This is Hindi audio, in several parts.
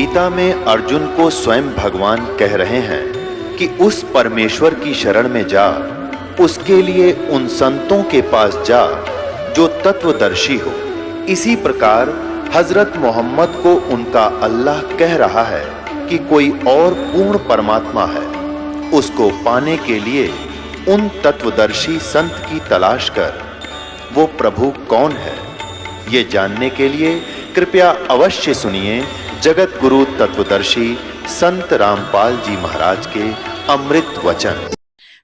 गीता में अर्जुन को स्वयं भगवान कह रहे हैं कि उस परमेश्वर की शरण में जा, उसके लिए उन संतों के पास जा जो तत्वदर्शी हो। इसी प्रकार हजरत मोहम्मद को उनका अल्लाह कह रहा है कि कोई और पूर्ण परमात्मा है, उसको पाने के लिए उन तत्वदर्शी संत की तलाश कर। वो प्रभु कौन है, ये जानने के लिए कृपया अवश्य सुनिए जगत गुरु तत्वदर्शी संत रामपाल जी महाराज के अमृत वचन।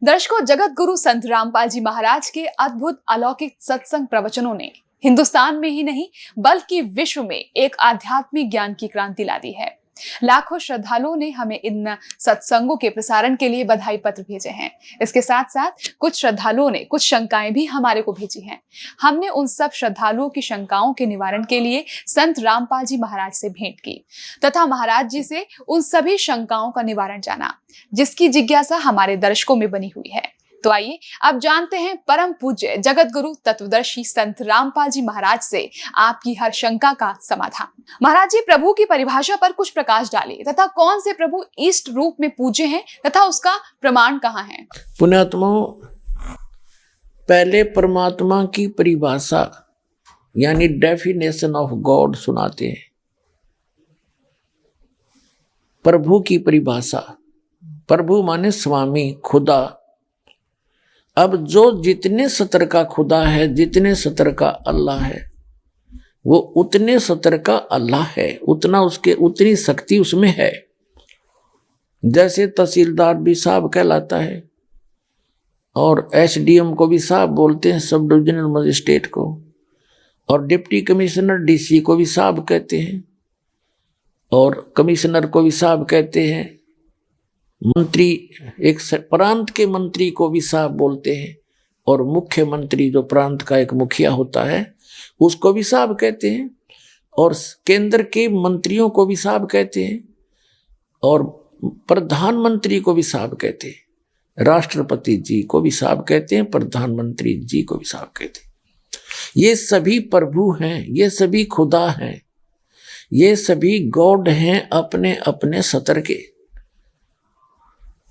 दर्शकों, जगत गुरु संत रामपाल जी महाराज के अद्भुत अलौकिक सत्संग प्रवचनों ने हिंदुस्तान में ही नहीं बल्कि विश्व में एक आध्यात्मिक ज्ञान की क्रांति ला दी है। लाखों श्रद्धालुओं ने हमें इन सत्संगों के प्रसारण के लिए बधाई पत्र भेजे हैं। इसके साथ साथ कुछ श्रद्धालुओं ने कुछ शंकाएं भी हमारे को भेजी हैं। हमने उन सब श्रद्धालुओं की शंकाओं के निवारण के लिए संत रामपाल जी महाराज से भेंट की तथा महाराज जी से उन सभी शंकाओं का निवारण जाना, जिसकी जिज्ञासा हमारे दर्शकों में बनी हुई है। तो आइए अब जानते हैं परम पूज्य जगत गुरु तत्वदर्शी संत रामपाल जी महाराज से आपकी हर शंका का समाधान। महाराज जी, प्रभु की परिभाषा पर कुछ प्रकाश डालिए तथा कौन से प्रभु इष्ट रूप में पूज्य हैं तथा उसका प्रमाण कहाँ है? पुण्यात्माओं, पहले परमात्मा की परिभाषा यानी डेफिनेशन ऑफ गॉड सुनाते हैं। प्रभु की परिभाषा, प्रभु माने स्वामी, खुदा। अब जो जितने सतर का खुदा है, जितने सतर का अल्लाह है, वो उतने सतर का अल्लाह है, उतना उसके उतनी शक्ति उसमें है। जैसे तहसीलदार भी साहब कहलाता है और एसडीएम को भी साहब बोलते हैं, सब डिविजनल मजिस्ट्रेट को, और डिप्टी कमिश्नर डीसी को भी साहब कहते हैं और कमिश्नर को भी साहब कहते हैं। मंत्री, एक प्रांत के मंत्री को भी साहब बोलते हैं और मुख्यमंत्री जो प्रांत का एक मुखिया होता है उसको भी साहब कहते हैं, और केंद्र के मंत्रियों को भी साहब कहते हैं और प्रधानमंत्री को भी साहब कहते हैं, राष्ट्रपति जी को भी साहब कहते हैं, प्रधानमंत्री जी को भी साहब कहते हैं। ये सभी प्रभु हैं, ये सभी खुदा हैं, ये सभी गॉड हैं अपने अपने सतर के।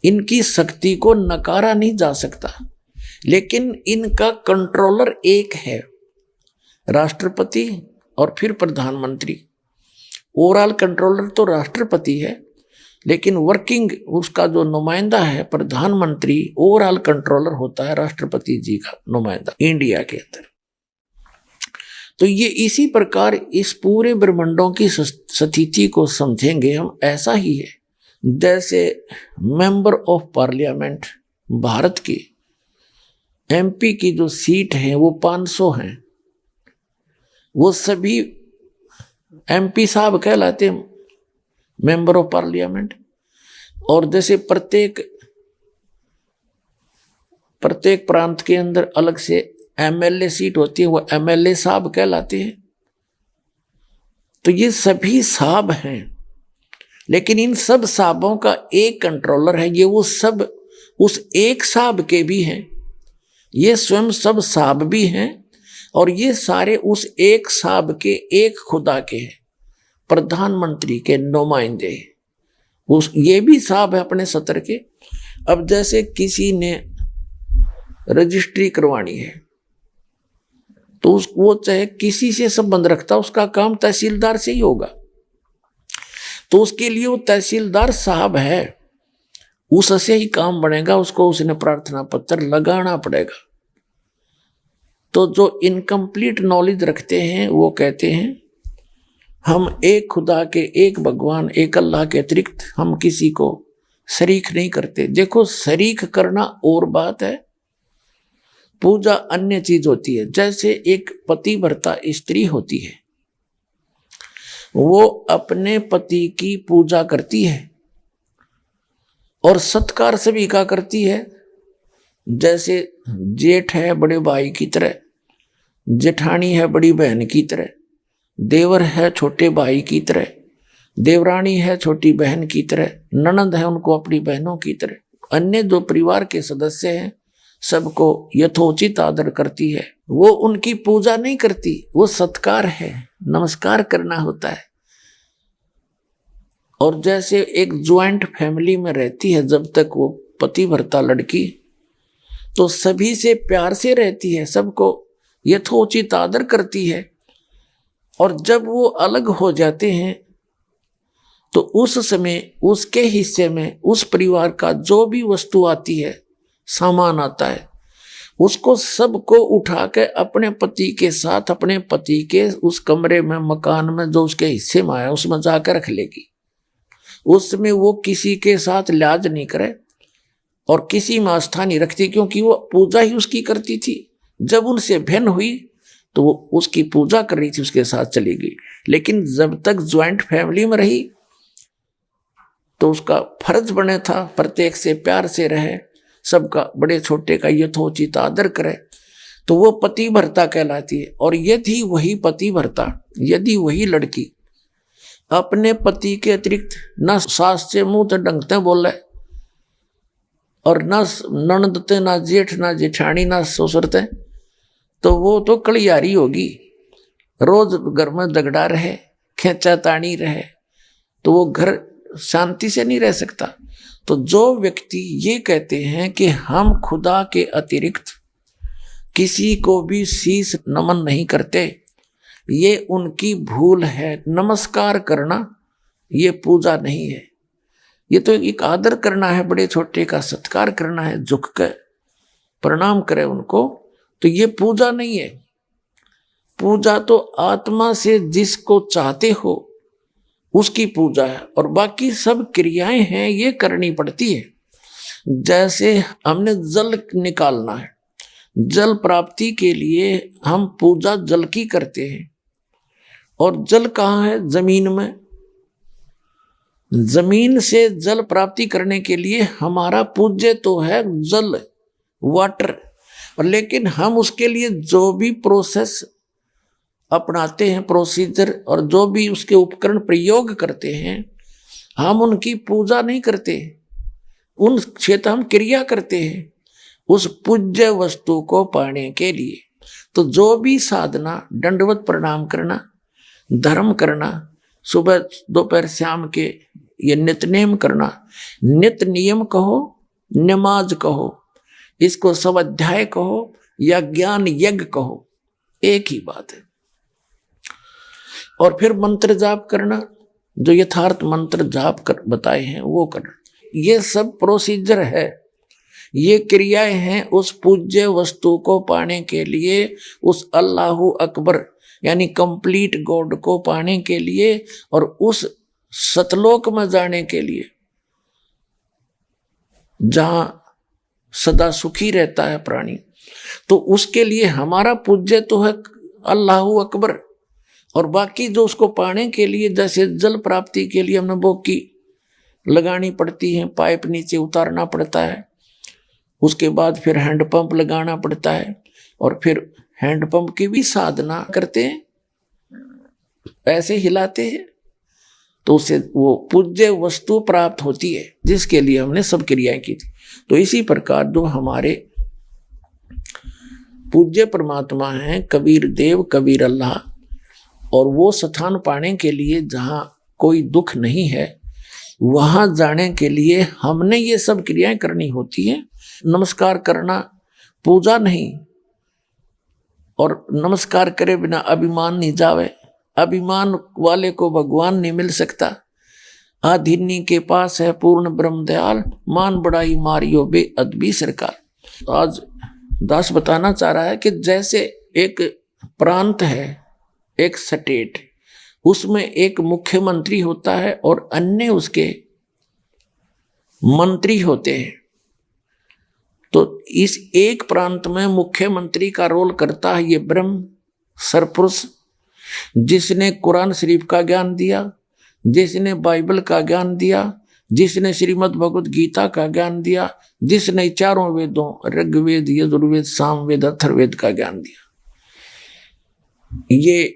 इनकी शक्ति को नकारा नहीं जा सकता, लेकिन इनका कंट्रोलर एक है, राष्ट्रपति और फिर प्रधानमंत्री। ओवरऑल कंट्रोलर तो राष्ट्रपति है, लेकिन वर्किंग उसका जो नुमाइंदा है प्रधानमंत्री, ओवरऑल कंट्रोलर होता है राष्ट्रपति जी का नुमाइंदा इंडिया के अंदर। तो ये इसी प्रकार इस पूरे ब्रह्मांडों की स्थिति को समझेंगे हम, ऐसा ही है जैसे मेंबर ऑफ पार्लियामेंट भारत की एमपी की जो सीट है वो 500 हैं, वो सभी एमपी साहब कहलाते हैं, मेंबर ऑफ पार्लियामेंट। और जैसे प्रत्येक प्रांत के अंदर अलग से एमएलए सीट होती है, वो एमएलए साहब कहलाते हैं। तो ये सभी साहब हैं, लेकिन इन सब साहबों का एक कंट्रोलर है। ये वो सब उस एक साहब के भी हैं, ये स्वयं सब साहब भी हैं, और ये सारे उस एक साहब के, एक खुदा के हैं, प्रधानमंत्री के नुमाइंदे। उस ये भी साहब है अपने सतर के। अब जैसे किसी ने रजिस्ट्री करवानी है तो वो चाहे किसी से संबंध रखता, उसका काम तहसीलदार से ही होगा, तो उसके लिए वो तहसीलदार साहब है, उससे ही काम बनेगा, उसको उसने प्रार्थना पत्र लगाना पड़ेगा। तो जो इनकम्प्लीट नॉलेज रखते हैं वो कहते हैं हम एक खुदा के, एक भगवान, एक अल्लाह के अतिरिक्त हम किसी को शरीक नहीं करते। देखो, शरीक करना और बात है, पूजा अन्य चीज होती है। जैसे एक पतिव्रता स्त्री होती है, वो अपने पति की पूजा करती है और सत्कार सभी का करती है। जैसे जेठ है बड़े भाई की तरह, जेठानी है बड़ी बहन की तरह, देवर है छोटे भाई की तरह, देवरानी है छोटी बहन की तरह, ननंद है उनको अपनी बहनों की तरह। अन्य जो परिवार के सदस्य हैं सबको यथोचित आदर करती है। वो उनकी पूजा नहीं करती, वो सत्कार है, नमस्कार करना होता है। और जैसे एक ज्वाइंट फैमिली में रहती है जब तक वो पतिव्रता लड़की, तो सभी से प्यार से रहती है, सबको यथोचित आदर करती है। और जब वो अलग हो जाते हैं तो उस समय उसके हिस्से में उस परिवार का जो भी वस्तु आती है, सामान आता है, उसको सबको उठा के अपने पति के साथ अपने पति के उस कमरे में, मकान में जो उसके हिस्से में आया उसमें जाकर रख लेगी। उसमें वो किसी के साथ लिहाज नहीं करे और किसी में आस्था नहीं रखती, क्योंकि वो पूजा ही उसकी करती थी। जब उनसे भिन्न हुई तो वो उसकी पूजा कर रही थी, उसके साथ चली गई। लेकिन जब तक ज्वाइंट फैमिली में रही तो उसका फर्ज बने था प्रत्येक से प्यार से रहे, सबका बड़े छोटे का यथोचित आदर करे, तो वो पतिव्रता कहलाती है। और यदि वही पतिव्रता, यदि वही लड़की अपने पति के अतिरिक्त न सास से मुंह तो डंगते बोले और न ननदते, ना जेठ, ना जेठानी, ना ससुरते, तो वो तो कलियारी होगी। रोज घर में झगड़ा रहे, खेचा तानी रहे, तो वो घर शांति से नहीं रह सकता। तो जो व्यक्ति ये कहते हैं कि हम खुदा के अतिरिक्त किसी को भी शीश नमन नहीं करते, ये उनकी भूल है। नमस्कार करना ये पूजा नहीं है, ये तो एक आदर करना है, बड़े छोटे का सत्कार करना है, झुक कर प्रणाम करे उनको, तो ये पूजा नहीं है। पूजा तो आत्मा से जिसको चाहते हो उसकी पूजा है, और बाकी सब क्रियाएं हैं ये करनी पड़ती है। जैसे हमने जल निकालना है, जल प्राप्ति के लिए हम पूजा जल की करते हैं। और जल कहाँ है? जमीन में। जमीन से जल प्राप्ति करने के लिए हमारा पूज्य तो है जल, वाटर, और लेकिन हम उसके लिए जो भी प्रोसेस अपनाते हैं, प्रोसीजर, और जो भी उसके उपकरण प्रयोग करते हैं, हम उनकी पूजा नहीं करते, उन क्षेत्र हम क्रिया करते हैं उस पूज्य वस्तु को पाने के लिए। तो जो भी साधना, दंडवत प्रणाम करना, धर्म करना, सुबह दोपहर शाम के ये नित्यनेम करना, नित्य नियम कहो, नमाज कहो, इसको स्वाध्याय कहो या ज्ञान यज्ञ कहो, एक ही बात है। और फिर मंत्र जाप करना, जो यथार्थ मंत्र जाप कर बताए हैं वो करना, ये सब प्रोसीजर है, ये क्रियाएं हैं उस पूज्य वस्तु को पाने के लिए, उस अल्लाहु अकबर यानी कंप्लीट गॉड को पाने के लिए, और उस सतलोक में जाने के लिए जहां सदा सुखी रहता है प्राणी। तो उसके लिए हमारा पूज्य तो है अल्लाहु अकबर, और बाकी जो उसको पाने के लिए, जैसे जल प्राप्ति के लिए हमने बोकी लगानी पड़ती है, पाइप नीचे उतारना पड़ता है, उसके बाद फिर हैंडपंप लगाना पड़ता है, और फिर हैंडपंप की भी साधना करते हैं, ऐसे हिलाते हैं, तो उससे वो पूज्य वस्तु प्राप्त होती है जिसके लिए हमने सब क्रियाएं की थी। तो इसी प्रकार जो हमारे पूज्य परमात्मा हैं, कबीर देव, कबीर अल्लाह, और वो स्थान पाने के लिए जहाँ कोई दुख नहीं है, वहां जाने के लिए हमने ये सब क्रियाएं करनी होती हैं। नमस्कार करना पूजा नहीं, और नमस्कार करे बिना अभिमान नहीं जावे, अभिमान वाले को भगवान नहीं मिल सकता। आधिनी के पास है पूर्ण ब्रह्म दयाल, मान बड़ाई मारियो बे अदबी सरकार। आज दास बताना चाह रहा है कि जैसे एक प्रांत है, एक स्टेट, उसमें एक मुख्यमंत्री होता है और अन्य उसके मंत्री होते हैं। तो इस एक प्रांत में मुख्यमंत्री का रोल करता है ये ब्रह्म सरपुरुष, जिसने कुरान शरीफ का ज्ञान दिया, जिसने बाइबल का ज्ञान दिया, जिसने श्रीमद् भगवद गीता का ज्ञान दिया, जिसने चारों वेदों ऋग्वेद, यजुर्वेद, सामवेद, अथर्ववेद का ज्ञान दिया। ये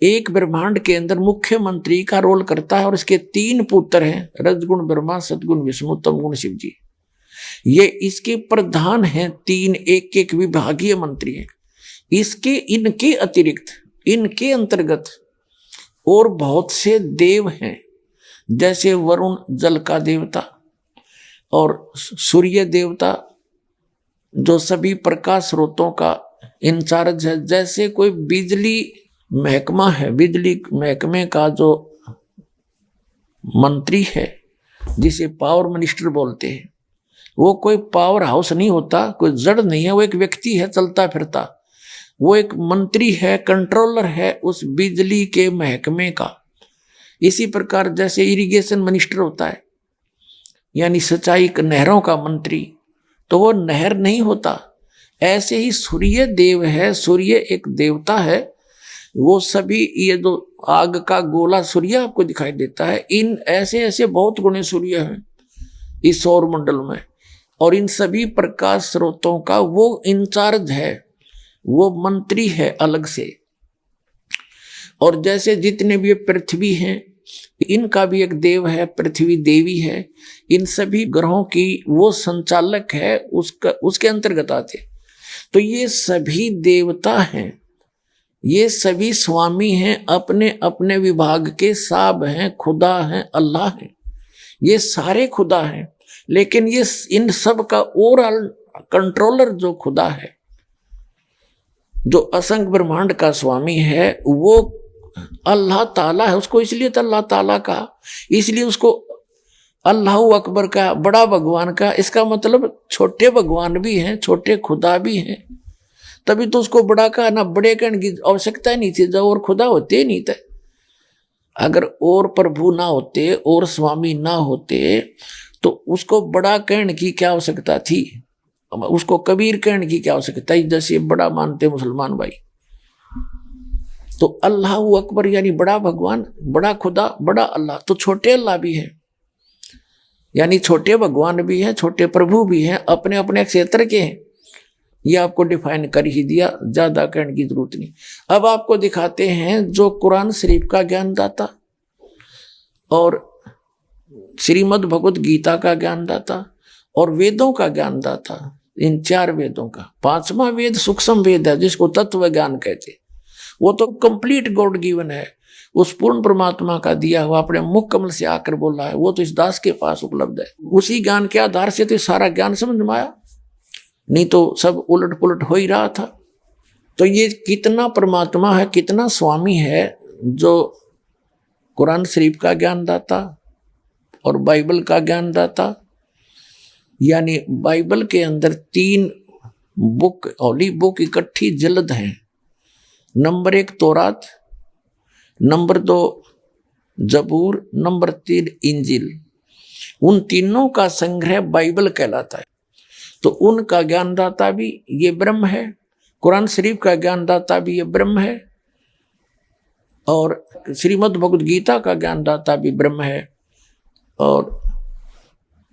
एक ब्रह्मांड के अंदर मुख्यमंत्री का रोल करता है, और इसके 3 पुत्र हैं, रजगुण ब्रह्मा, सदगुण विष्णु, तमगुण शिव जी। ये इसके प्रधान हैं, 3 एक विभागीय मंत्री हैं। इसके इनके अतिरिक्त, इनके अंतर्गत और बहुत से देव हैं, जैसे वरुण जल का देवता और सूर्य देवता जो सभी प्रकाश स्रोतों का इंचार्ज है। जैसे कोई बिजली महकमा है, बिजली महकमे का जो मंत्री है जिसे पावर मिनिस्टर बोलते हैं, वो कोई पावर हाउस नहीं होता, कोई जड़ नहीं है, वो एक व्यक्ति है चलता फिरता। वो एक मंत्री है, कंट्रोलर है उस बिजली के महकमे का। इसी प्रकार जैसे इरिगेशन मिनिस्टर होता है, यानी सिंचाई नहरों का मंत्री, तो वो नहर नहीं होता। ऐसे ही सूर्य देव है, सूर्य एक देवता है। वो सभी ये जो आग का गोला सूर्य आपको दिखाई देता है, इन ऐसे ऐसे बहुत गुणे सूर्य हैं इस सौर मंडल में, और इन सभी प्रकाश स्रोतों का वो इंचार्ज है, वो मंत्री है अलग से। और जैसे जितने भी पृथ्वी हैं, इनका भी एक देव है, पृथ्वी देवी है। इन सभी ग्रहों की वो संचालक है, उसके अंतर्गत आते। तो ये सभी देवता हैं, ये सभी स्वामी हैं, अपने अपने विभाग के साब हैं, खुदा हैं, अल्लाह हैं। ये सारे खुदा हैं, लेकिन ये इन सब का ओवरऑल कंट्रोलर जो खुदा है, जो असंख्य ब्रह्मांड का स्वामी है, वो अल्लाह ताला है। उसको इसलिए तो अल्लाह ताला का, इसलिए उसको अल्लाह अकबर का, बड़ा भगवान का। इसका मतलब छोटे भगवान भी हैं, छोटे खुदा भी हैं, तभी तो उसको बड़ा का ना, बड़े कहने की आवश्यकता ही नहीं थी जब और खुदा होते नहीं थे। अगर और प्रभु ना होते और स्वामी ना होते तो उसको बड़ा कहने की क्या आवश्यकता थी, उसको कबीर कहने की क्या आवश्यकता है, जैसे बड़ा मानते मुसलमान भाई। तो अल्लाह अकबर यानी बड़ा भगवान, बड़ा खुदा, बड़ा अल्लाह। तो छोटे अल्लाह भी है, यानी छोटे भगवान भी हैं, छोटे प्रभु भी हैं, अपने अपने क्षेत्र के हैं। ये आपको डिफाइन कर ही दिया, ज्यादा कहने की जरूरत नहीं। अब आपको दिखाते हैं जो कुरान शरीफ का ज्ञानदाता और श्रीमद् भगवत गीता का ज्ञानदाता और वेदों का ज्ञानदाता, इन 4 वेदों का 5वां वेद सूक्ष्म वेद है, जिसको तत्व ज्ञान कहते। वो तो कंप्लीट गॉड गिवन है, उस पूर्ण परमात्मा का दिया हुआ, अपने मुख कमल से आकर बोला है, वो तो इस दास के पास उपलब्ध है। उसी ज्ञान के आधार से तो सारा ज्ञान समझ में आया, नहीं तो सब उलट पुलट हो ही रहा था। तो ये कितना परमात्मा है, कितना स्वामी है, जो कुरान शरीफ का ज्ञानदाता और बाइबल का ज्ञानदाता। यानी बाइबल के अंदर 3 बुक, होली बुक इकट्ठी जल्द हैं। नंबर 1 तौरात, नंबर 2 जबूर, नंबर 3 इंजिल। उन तीनों का संग्रह बाइबल कहलाता है। तो उनका ज्ञानदाता भी ये ब्रह्म है, कुरान शरीफ का ज्ञानदाता भी ये ब्रह्म है, और श्रीमद् भगवत गीता का ज्ञानदाता भी ब्रह्म है, और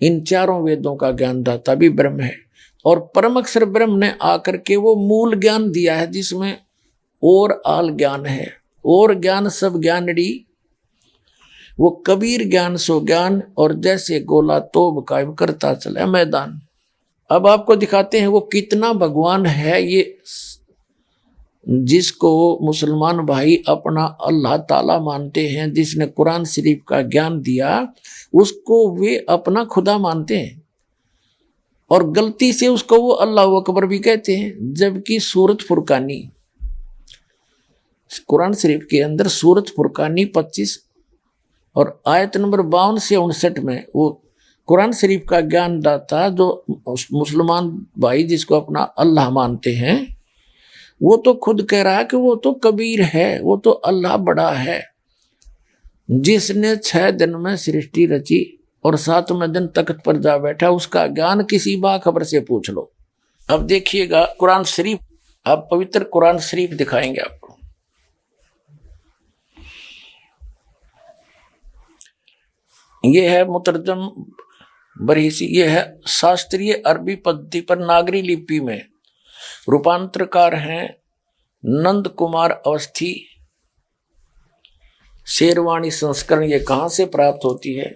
इन 4 वेदों का ज्ञानदाता भी ब्रह्म है। और परम अक्षर ब्रह्म ने आकर के वो मूल ज्ञान दिया है, जिसमें और आल ज्ञान है, और ज्ञान सब ज्ञानड़ी, वो कबीर ज्ञान सो ज्ञान, और जैसे गोला तोब कायम करता चले मैदान। अब आपको दिखाते हैं वो कितना भगवान है, ये जिसको मुसलमान भाई अपना अल्लाह ताला मानते हैं, जिसने कुरान शरीफ का ज्ञान दिया, उसको वे अपना खुदा मानते हैं, और गलती से उसको वो अल्लाह अकबर भी कहते हैं। जबकि सूरत फुरकानी, कुरान शरीफ के अंदर सूरत फुरकानी 25 और आयत नंबर 52 से 59 में वो कुरान शरीफ का ज्ञानदाता, जो मुसलमान भाई जिसको अपना अल्लाह मानते हैं, वो तो खुद कह रहा है कि वो तो कबीर है, वो तो अल्लाह बड़ा है, जिसने 6 दिन में सृष्टि रची और 7वें दिन तख्त पर जा बैठा। उसका ज्ञान किसी बाखबर से पूछ लो। अब देखिएगा कुरान शरीफ, अब पवित्र कुरान शरीफ दिखाएंगे आपको। ये है मुतरजम बरहीसी, ये है शास्त्रीय अरबी पद्धति पर नागरी लिपि में, रूपांतरकार हैं नंद कुमार अवस्थी। शेरवाणी संस्करण ये कहां से प्राप्त होती है?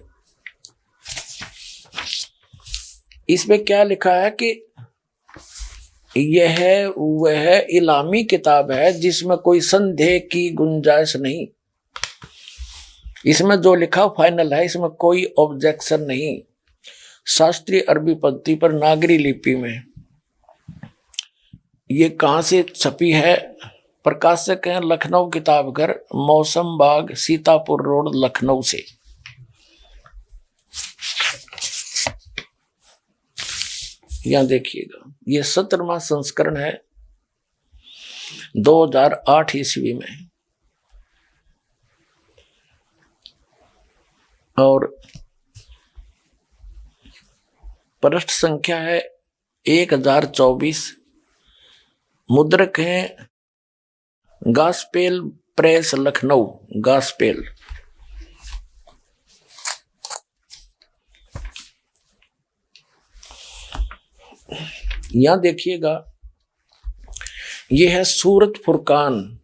इसमें क्या लिखा है कि यह वह इलामी किताब है जिसमें कोई संदेह की गुंजाइश नहीं। इसमें जो लिखा फाइनल है, इसमें कोई ऑब्जेक्शन नहीं। शास्त्रीय अरबी पद्धति पर नागरी लिपि में ये कहाँ से छपी है? प्रकाशक हैं लखनऊ किताबघर, मौसम बाग, सीतापुर रोड, लखनऊ से। यहां देखिएगा, ये 17वां संस्करण है, 2008 ईस्वी में। और पृष्ठ संख्या है 1024। मुद्रक हैं गास्पेल प्रेस लखनऊ, गास्पेल। यहां देखिएगा, यह है सूरत फुरकान।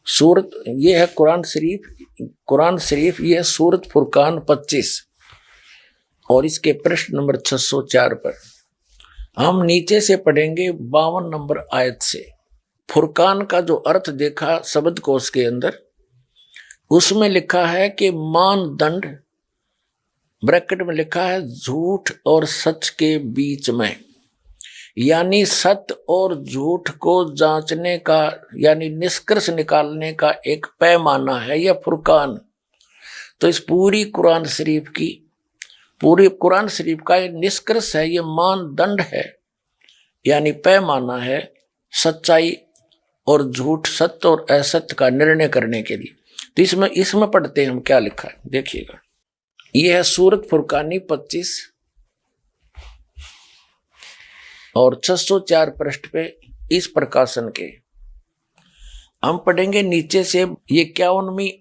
सूरत, ये है कुरान शरीफ, ये है सूरत फुरकान 25 और इसके पृष्ठ नंबर 604 पर हम नीचे से पढ़ेंगे 52 नंबर आयत से। फुरकान का जो अर्थ देखा शब्द कोश के अंदर, उसमें लिखा है कि मानदंड, ब्रैकेट में लिखा है झूठ और सच के बीच में, यानी सत्य और झूठ को जांचने का, यानी निष्कर्ष निकालने का एक पैमाना है यह फुरकान। तो इस पूरी कुरान शरीफ का ये निष्कर्ष है, ये मानदंड है, यानी पैमाना है सच्चाई और झूठ, सत्य और असत्य का निर्णय करने के लिए। तो इसमें पढ़ते हैं हम क्या लिखा है, देखिएगा। यह है सूरत फुरकानी 25 और 604 पृष्ठ पे इस प्रकाशन के हम पढ़ेंगे नीचे से। ये 51वीं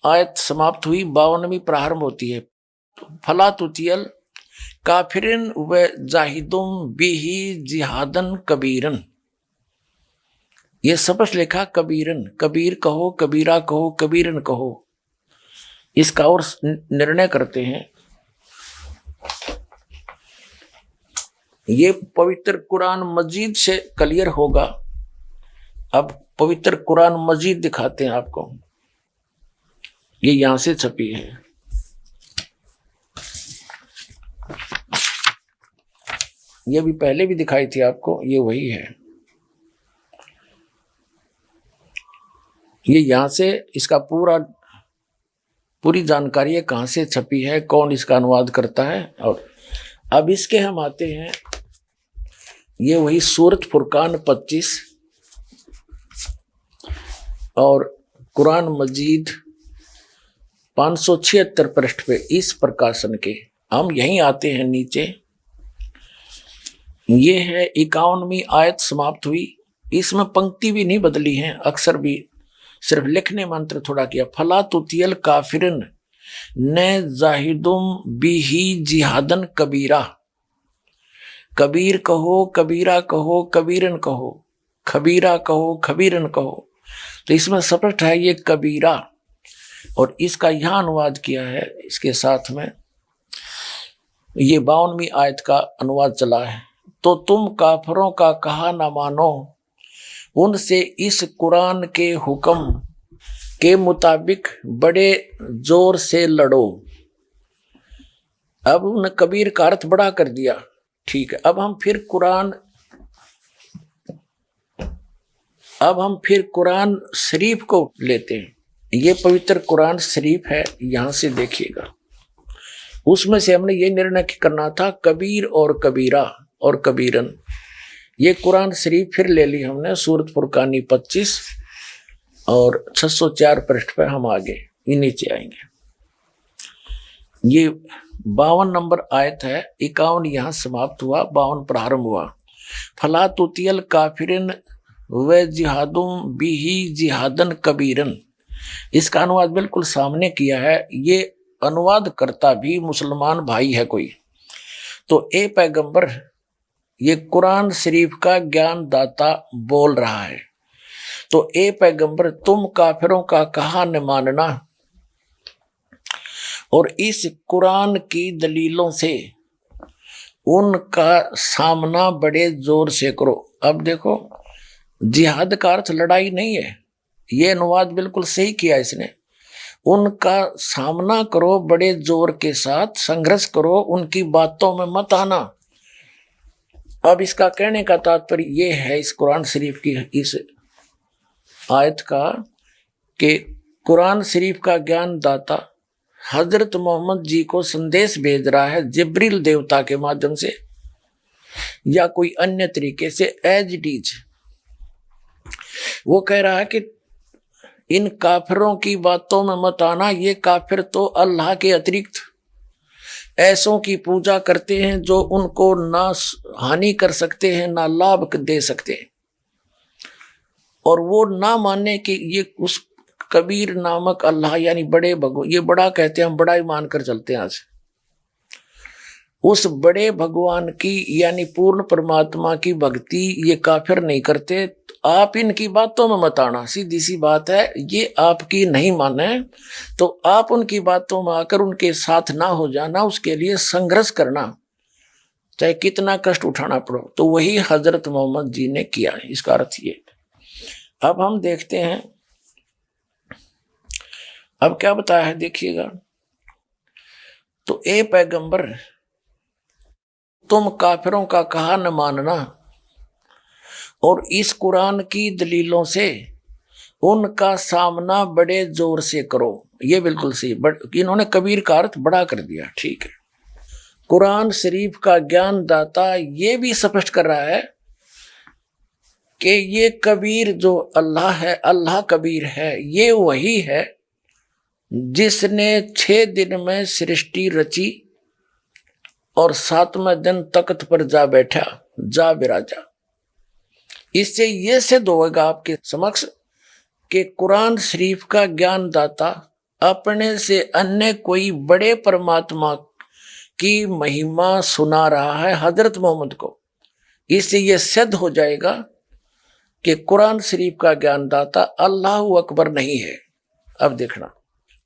आयत समाप्त हुई, 52वीं प्रारंभ होती है। फला तुतियल काफिरिन व जाहिदुम बिही जिहादन कबीरन। ये सबस लिखा कबीरन, कबीर कहो, कबीरा कहो, कबीरन कहो। इसका और निर्णय करते हैं। ये पवित्र कुरान मजीद से क्लियर होगा। अब पवित्र कुरान मजीद दिखाते हैं आपको, ये यहां से छपी है। ये भी पहले भी दिखाई थी आपको, ये वही है। ये यहां से इसका पूरी जानकारी है, कहां से छपी है, कौन इसका अनुवाद करता है। और अब इसके हम आते हैं, ये वही सूरत फुरकान 25 और कुरान मजीद 576 पृष्ठ पे इस प्रकाशन के हम यहीं आते हैं नीचे। ये है 51वीं आयत समाप्त हुई। इसमें पंक्ति भी नहीं बदली है, अक्सर भी सिर्फ लिखने मंत्र थोड़ा किया। फला तुतियल काफिरन ने जाहिदुम बिही जिहादन कबीरा। कबीर कहो, कबीरा कहो, कबीरन कहो, खबीरा कहो, खबीरन कहो। तो इसमें स्पष्ट है ये कबीरा, और इसका यहां अनुवाद किया है इसके साथ में। ये 52वीं आयत का अनुवाद चला है। तो तुम काफरों का कहा ना मानो, उनसे इस कुरान के हुक्म के मुताबिक बड़े जोर से लड़ो। अब उन्हें कबीर का अर्थ बड़ा कर दिया, ठीक है। अब हम फिर कुरान शरीफ को लेते हैं। ये पवित्र कुरान शरीफ है, यहां से देखिएगा। उसमें से हमने ये निर्णय करना था कबीर और कबीरा और कबीरन। ये कुरान शरीफ फिर ले ली हमने, सूरत फुरकानी 25 और 604 पृष्ठ पे हम आगे ये नीचे आएंगे। ये 52 नंबर आयत है, 51 यहां समाप्त हुआ, 52 प्रारंभ हुआ। फला तुतियल काफिरिन व जिहादुम बिही जिहादन कबीरन। इसका अनुवाद बिल्कुल सामने किया है। ये अनुवाद करता भी मुसलमान भाई है कोई। तो ए पैगंबर, ये कुरान शरीफ का ज्ञान दाता बोल रहा है। तो ए पैगंबर, तुम काफिरों का कहा न मानना और इस कुरान की दलीलों से उनका सामना बड़े जोर से करो। अब देखो, जिहाद का अर्थ लड़ाई नहीं है, ये अनुवाद बिल्कुल सही किया इसने। उनका सामना करो बड़े जोर के साथ, संघर्ष करो, उनकी बातों में मत आना। अब इसका कहने का तात्पर्य ये है इस कुरान शरीफ की इस आयत का कि कुरान शरीफ का ज्ञान दाता हजरत मोहम्मद जी को संदेश भेज रहा है जिब्रील देवता के माध्यम से या कोई अन्य तरीके से, एज इट इज। वो कह रहा है कि इन काफिरों की बातों में मत आना, ये काफिर तो अल्लाह के अतिरिक्त ऐसों की पूजा करते हैं जो उनको ना हानि कर सकते हैं ना लाभ दे सकते हैं, और वो ना माने कि ये उस कबीर नामक अल्लाह यानी बड़े भगवान, ये बड़ा कहते हैं, हम बड़ा ही मानकर चलते हैं आज, उस बड़े भगवान की यानी पूर्ण परमात्मा की भक्ति ये काफिर नहीं करते। तो आप इनकी बातों में मत आना, सीधी सी बात है। ये आपकी नहीं माने तो आप उनकी बातों में आकर उनके साथ ना हो जाना, उसके लिए संघर्ष करना, चाहे कितना कष्ट उठाना पड़ो। तो वही हजरत मोहम्मद जी ने किया है, इसका अर्थ ये। अब हम देखते हैं अब क्या बताया है, देखिएगा। तो ए पैगंबर, तुम काफिरों का कहा न मानना और इस कुरान की दलीलों से उनका सामना बड़े जोर से करो। ये बिल्कुल सही, इन्होंने कबीर का अर्थ बड़ा कर दिया, ठीक है। कुरान शरीफ का ज्ञान दाता ये भी स्पष्ट कर रहा है कि ये कबीर जो अल्लाह है, अल्लाह कबीर है, ये वही है जिसने 6 दिन में सृष्टि रची और 7वें दिन तख्त पर जा बैठा, जा विराजा। इससे यह सिद्ध होगा आपके समक्ष कि कुरान शरीफ का ज्ञान दाता अपने से अन्य कोई बड़े परमात्मा की महिमा सुना रहा है हजरत मोहम्मद को। इससे यह सिद्ध हो जाएगा कि कुरान शरीफ का ज्ञान दाता अल्लाह अकबर नहीं है। अब देखना,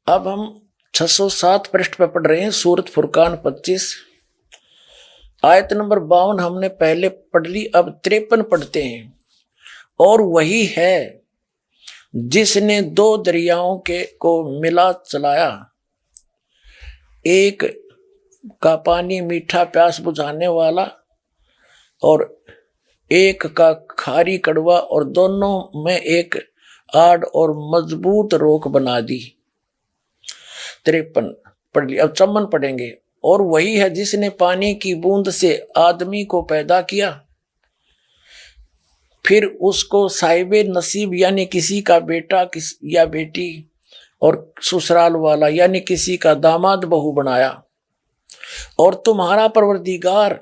अब हम 607 पृष्ठ पर पढ़ रहे हैं, सूरत फुरकान 25 आयत नंबर 52 हमने पहले पढ़ ली, अब 53 पढ़ते हैं। और वही है जिसने 2 दरियाओं के को मिला चलाया, एक का पानी मीठा प्यास बुझाने वाला और एक का खारी कड़वा, और दोनों में एक आड़ और मजबूत रोक बना दी। 53 पढ़ ली, अब 54 पढ़ेंगे। और वही है जिसने पानी की बूंद से आदमी को पैदा किया, फिर उसको साहिबे नसीब यानी किसी का बेटा या बेटी और ससुराल वाला यानी किसी का दामाद बहू बनाया। और तुम्हारा परवरदिगार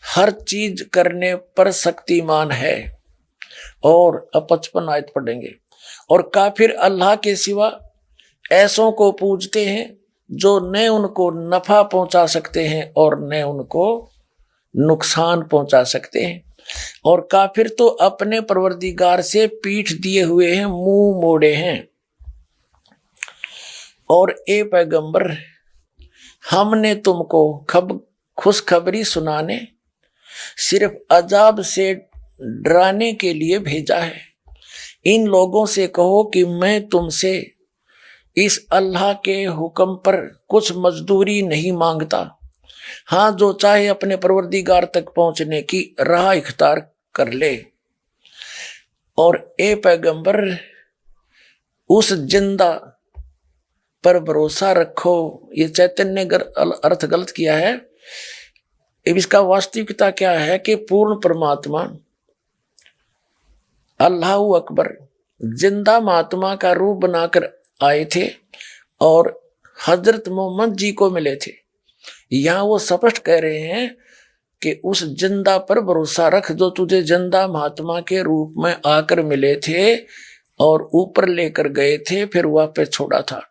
हर चीज करने पर शक्तिमान है। और अब 55 आयत पढ़ेंगे। और काफिर अल्लाह के सिवा ऐसों को पूजते हैं जो न उनको नफा पहुंचा सकते हैं और न उनको नुकसान पहुंचा सकते हैं। और काफिर तो अपने परवरदिगार से पीठ दिए हुए हैं, मुंह मोड़े हैं। और ए पैगंबर, हमने तुमको खुशखबरी सुनाने, सिर्फ अजाब से डराने के लिए भेजा है। इन लोगों से कहो कि मैं तुमसे इस अल्लाह के हुक्म पर कुछ मजदूरी नहीं मांगता। हाँ, जो चाहे अपने परवरदिगार तक पहुंचने की राह इख्तियार कर ले। और ए पैगंबर, उस जिंदा पर भरोसा रखो। ये चैतन्य ने अर्थ गलत किया है। इसका वास्तविकता क्या है कि पूर्ण परमात्मा अल्लाह अकबर जिंदा महात्मा का रूप बनाकर आए थे और हजरत मोहम्मद जी को मिले थे। यहाँ वो स्पष्ट कह रहे हैं कि उस जिंदा पर भरोसा रख जो तुझे जिंदा महात्मा के रूप में आकर मिले थे और ऊपर लेकर गए थे, फिर वापस छोड़ा था।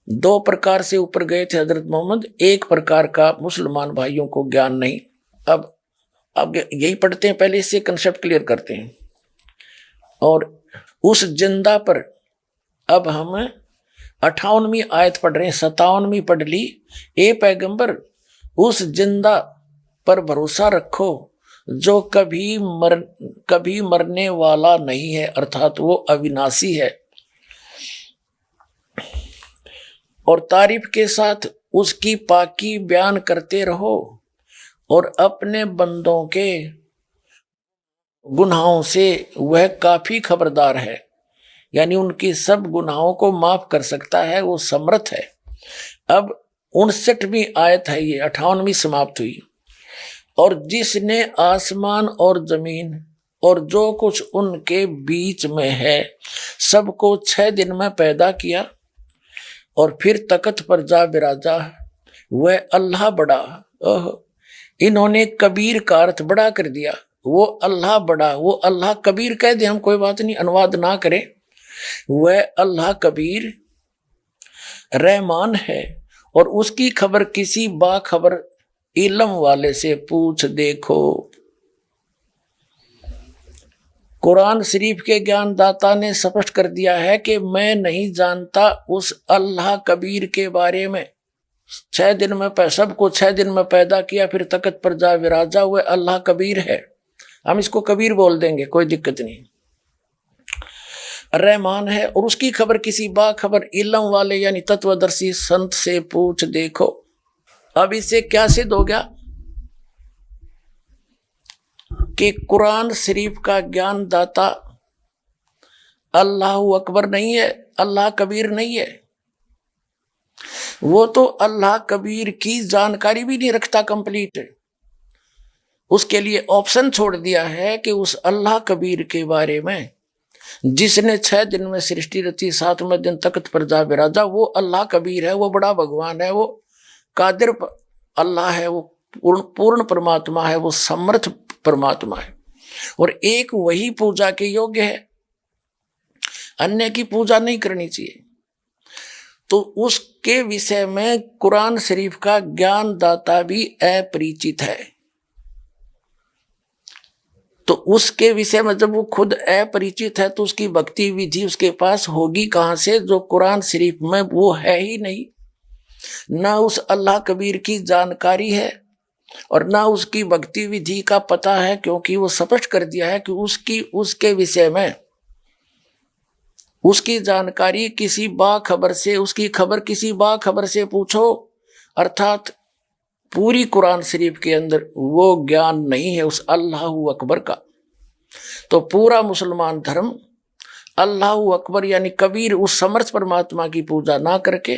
2 प्रकार से ऊपर गए थे हजरत मोहम्मद, एक प्रकार का मुसलमान भाइयों को ज्ञान नहीं। अब यही पढ़ते हैं, पहले इससे कंसेप्ट क्लियर करते हैं। और उस जिंदा पर अब हम 58वीं आयत पढ़ रहे हैं, 57वीं पढ़ ली। ए पैगंबर, उस जिंदा पर भरोसा रखो जो कभी मरने वाला नहीं है, अर्थात वो अविनाशी है। और तारीफ के साथ उसकी पाकी बयान करते रहो और अपने बंदों के गुनाहों से वह काफी खबरदार है, यानी उनकी सब गुनाहों को माफ कर सकता है, वो समर्थ है। अब 59वीं आयत है, ये 58वीं समाप्त हुई। और जिसने आसमान और जमीन और जो कुछ उनके बीच में है सबको 6 दिन में पैदा किया और फिर तख्त पर जा बिराजा, वह अल्लाह बड़ा। इन्होंने कबीर का अर्थ बड़ा कर दिया। वो अल्लाह बड़ा, वो अल्लाह कबीर कह दे, हम कोई बात नहीं, अनुवाद ना करें। वह अल्लाह कबीर रहमान है और उसकी खबर किसी बाखबर इल्म वाले से पूछ देखो। कुरान शरीफ के ज्ञानदाता ने स्पष्ट कर दिया है कि मैं नहीं जानता उस अल्लाह कबीर के बारे में। 6 दिन में सबको 6 दिन में पैदा किया, फिर तख्त पर जा विराजा, हुए अल्लाह कबीर है। हम इसको कबीर बोल देंगे, कोई दिक्कत नहीं। रहमान है और उसकी खबर किसी बाखबर इल्म वाले यानी तत्वदर्शी संत से पूछ देखो। अब इससे क्या सिद्ध हो गया कि कुरान शरीफ का ज्ञान दाता अल्लाह अकबर नहीं है, अल्लाह कबीर नहीं है। वो तो अल्लाह कबीर की जानकारी भी नहीं रखता कंप्लीट है। उसके लिए ऑप्शन छोड़ दिया है कि उस अल्लाह कबीर के बारे में जिसने 6 दिन में सृष्टि रची, 7वें दिन तख्त पर जा बिराजा, वो अल्लाह कबीर है, वो बड़ा भगवान है, वो कादिर अल्लाह है, वो पूर्ण परमात्मा है, वो समर्थ परमात्मा है और एक वही पूजा के योग्य है, अन्य की पूजा नहीं करनी चाहिए। तो उसके विषय में कुरान शरीफ का ज्ञान दाता भी अपरिचित है। तो उसके विषय में जब वो खुद अपरिचित है तो उसकी भक्ति विधि उसके पास होगी कहां से, जो कुरान शरीफ में वो है ही नहीं। ना उस अल्लाह कबीर की जानकारी है और ना उसकी भक्ति विधि का पता है, क्योंकि वो स्पष्ट कर दिया है कि उसके विषय में उसकी जानकारी किसी बाखबर से, उसकी खबर किसी बाखबर से पूछो। अर्थात पूरी कुरान शरीफ के अंदर वो ज्ञान नहीं है उस अल्लाह अकबर का। तो पूरा मुसलमान धर्म अल्लाह अकबर यानी कबीर उस समर्थ परमात्मा की पूजा ना करके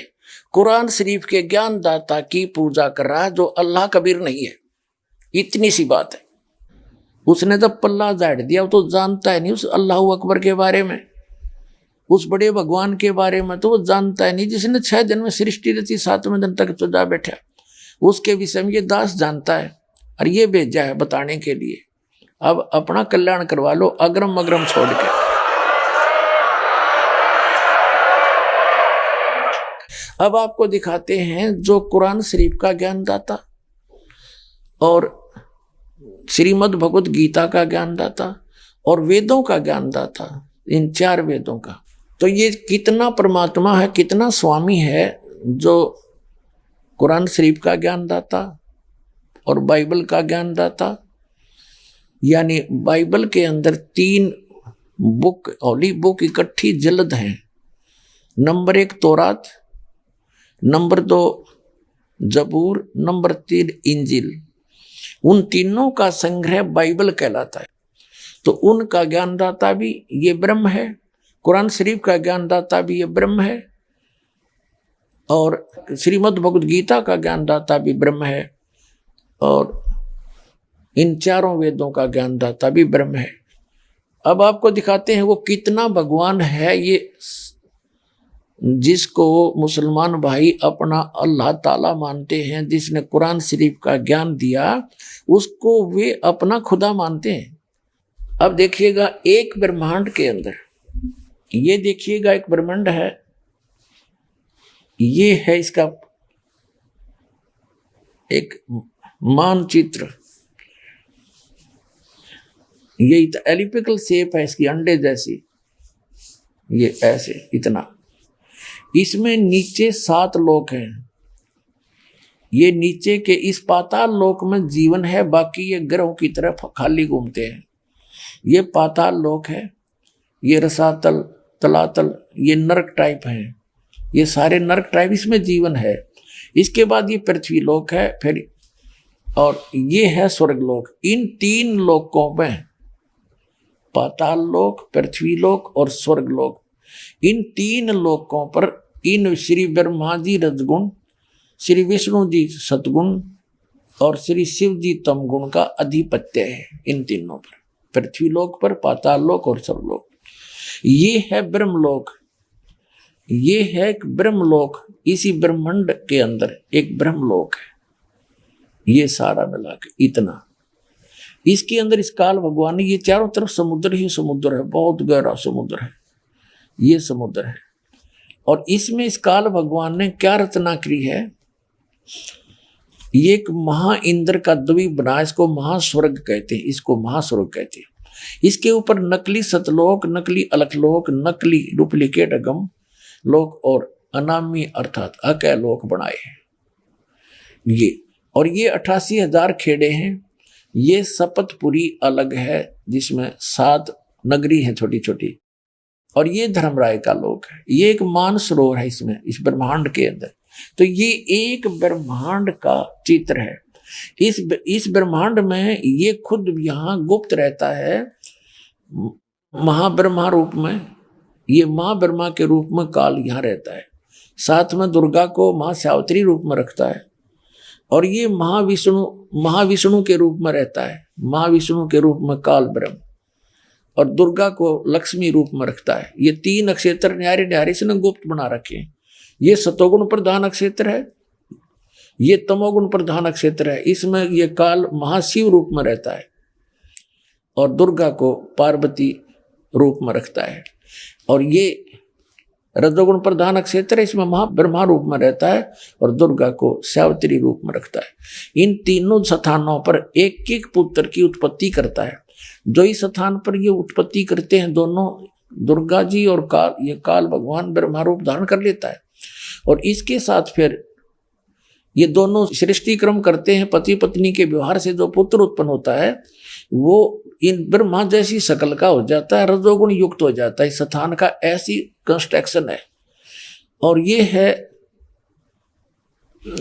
कुरान शरीफ के ज्ञान दाता की पूजा कर रहा है, जो अल्लाह कबीर नहीं है। इतनी सी बात है। उसने जब पल्ला झाड़ दिया, वो तो जानता है नहीं उस अल्लाह अकबर के बारे में, उस बड़े भगवान के बारे में तो वो जानता है नहीं। जिसने 6 दिन में सृष्टि रची, 7वें दिन तक तो जा बैठा, उसके विषय में ये दास जानता है और ये भेजा है बताने के लिए। अब अपना कल्याण करवा लो अग्रम अग्रम छोड़ के। अब आपको दिखाते हैं जो कुरान शरीफ का ज्ञानदाता और श्रीमद् भगवत गीता का ज्ञानदाता और वेदों का ज्ञानदाता, इन 4 वेदों का, तो ये कितना परमात्मा है, कितना स्वामी है जो कुरान शरीफ का ज्ञानदाता और बाइबल का ज्ञानदाता। यानी बाइबल के अंदर 3 बुक, होली बुक इकट्ठी जल्द हैं। नंबर 1 तौरात, नंबर 2 जबूर, नंबर 3 इंजिल। उन तीनों का संग्रह बाइबल कहलाता है। तो उनका ज्ञानदाता भी ये ब्रह्म है, कुरान शरीफ का ज्ञानदाता भी ये ब्रह्म है और श्रीमद् भगवद गीता का ज्ञानदाता भी ब्रह्म है और इन 4 वेदों का ज्ञानदाता भी ब्रह्म है। अब आपको दिखाते हैं वो कितना भगवान है, ये जिसको मुसलमान भाई अपना अल्लाह ताला मानते हैं, जिसने कुरान शरीफ का ज्ञान दिया उसको वे अपना खुदा मानते हैं। अब देखिएगा एक ब्रह्मांड के अंदर, ये देखिएगा एक ब्रह्मांड है, ये है इसका एक मानचित्र। ये एलिपिकल शेप है इसकी, अंडे जैसी, ये ऐसे इतना। इसमें नीचे 7 लोक हैं, ये नीचे के इस पाताल लोक में जीवन है, बाकी ये ग्रहों की तरफ खाली घूमते हैं। ये पाताल लोक है, ये रसातल, तलातल, ये नरक टाइप हैं, ये सारे नरक टाइप, इसमें जीवन है। इसके बाद ये पृथ्वी लोक है, फिर और ये है स्वर्ग लोक। इन 3 लोकों में, पाताल लोक, पृथ्वी लोक और स्वर्ग लोक, इन 3 लोकों पर इन श्री ब्रह्मा जी रजगुण, श्री विष्णु जी सतगुण और श्री शिव जी तमगुण का अधिपत्य है। इन तीनों पर, पृथ्वी लोक पर, पाताल लोक और स्वर्गलोक। ये है ब्रह्मलोक, ये है एक ब्रह्मलोक। इसी ब्रह्मांड के अंदर एक ब्रह्मलोक है। ये सारा मिला के इतना, इसके अंदर इस काल भगवान ने, ये चारों तरफ समुद्र ही समुद्र है, बहुत गहरा समुद्र है, ये समुद्र है। और इसमें इस काल भगवान ने क्या रचना की है, ये एक महा इंद्र का द्वीप बना, इसको महास्वर्ग कहते हैं, इसको महास्वर्ग कहते हैं। इसके ऊपर नकली सतलोक, नकली अलखलोक, नकली डुप्लीकेट अगम लोक और अनामी अर्थात अकय लोक बनाए हैं ये। और ये 88,000 खेड़े हैं। ये सपतपुरी अलग है, जिसमें 7 नगरी है छोटी छोटी, और ये धर्मराय का लोक है। ये एक मानसरोवर है इसमें, इस ब्रह्मांड के अंदर। तो ये एक ब्रह्मांड का चित्र है। इस ब्रह्मांड में ये खुद यहाँ गुप्त रहता है महाब्रह्मा रूप में। ये माँ ब्रह्मा के रूप में काल यहाँ रहता है, साथ में दुर्गा को माँ सावित्री रूप में रखता है, और ये महाविष्णु के रूप में रहता है, महाविष्णु के रूप में काल ब्रह्म, और दुर्गा को लक्ष्मी रूप में रखता है। ये 3 नक्षत्र न्यारे न्यारे इसने गुप्त बना रखे हैं। ये सतोगुण प्रधान नक्षत्र है, ये तमोगुण प्रधान नक्षत्र है। इसमें ये काल महाशिव रूप में रहता है, और दुर्गा को पार्वती रूप में रखता है। और ये रजोगुण प्रधान नक्षत्र है, इसमें महाब्रह्मा रूप में रहता है, और दुर्गा को सावित्री रूप में रखता है। इन तीनों स्थानों पर एक एक पुत्र की उत्पत्ति करता है। जो इस स्थान पर ये उत्पत्ति करते हैं दोनों, दुर्गा जी और काल, ये काल भगवान ब्रह्मा रूप धारण कर लेता है। और इसके साथ फिर ये दोनों सृष्टि क्रम करते हैं। पति पत्नी के व्यवहार से जो पुत्र उत्पन्न होता है वो इन ब्रह्मा जैसी शकल का हो जाता है, रजोगुण युक्त हो जाता है। इस स्थान का ऐसी कंस्ट्रक्शन है। और ये है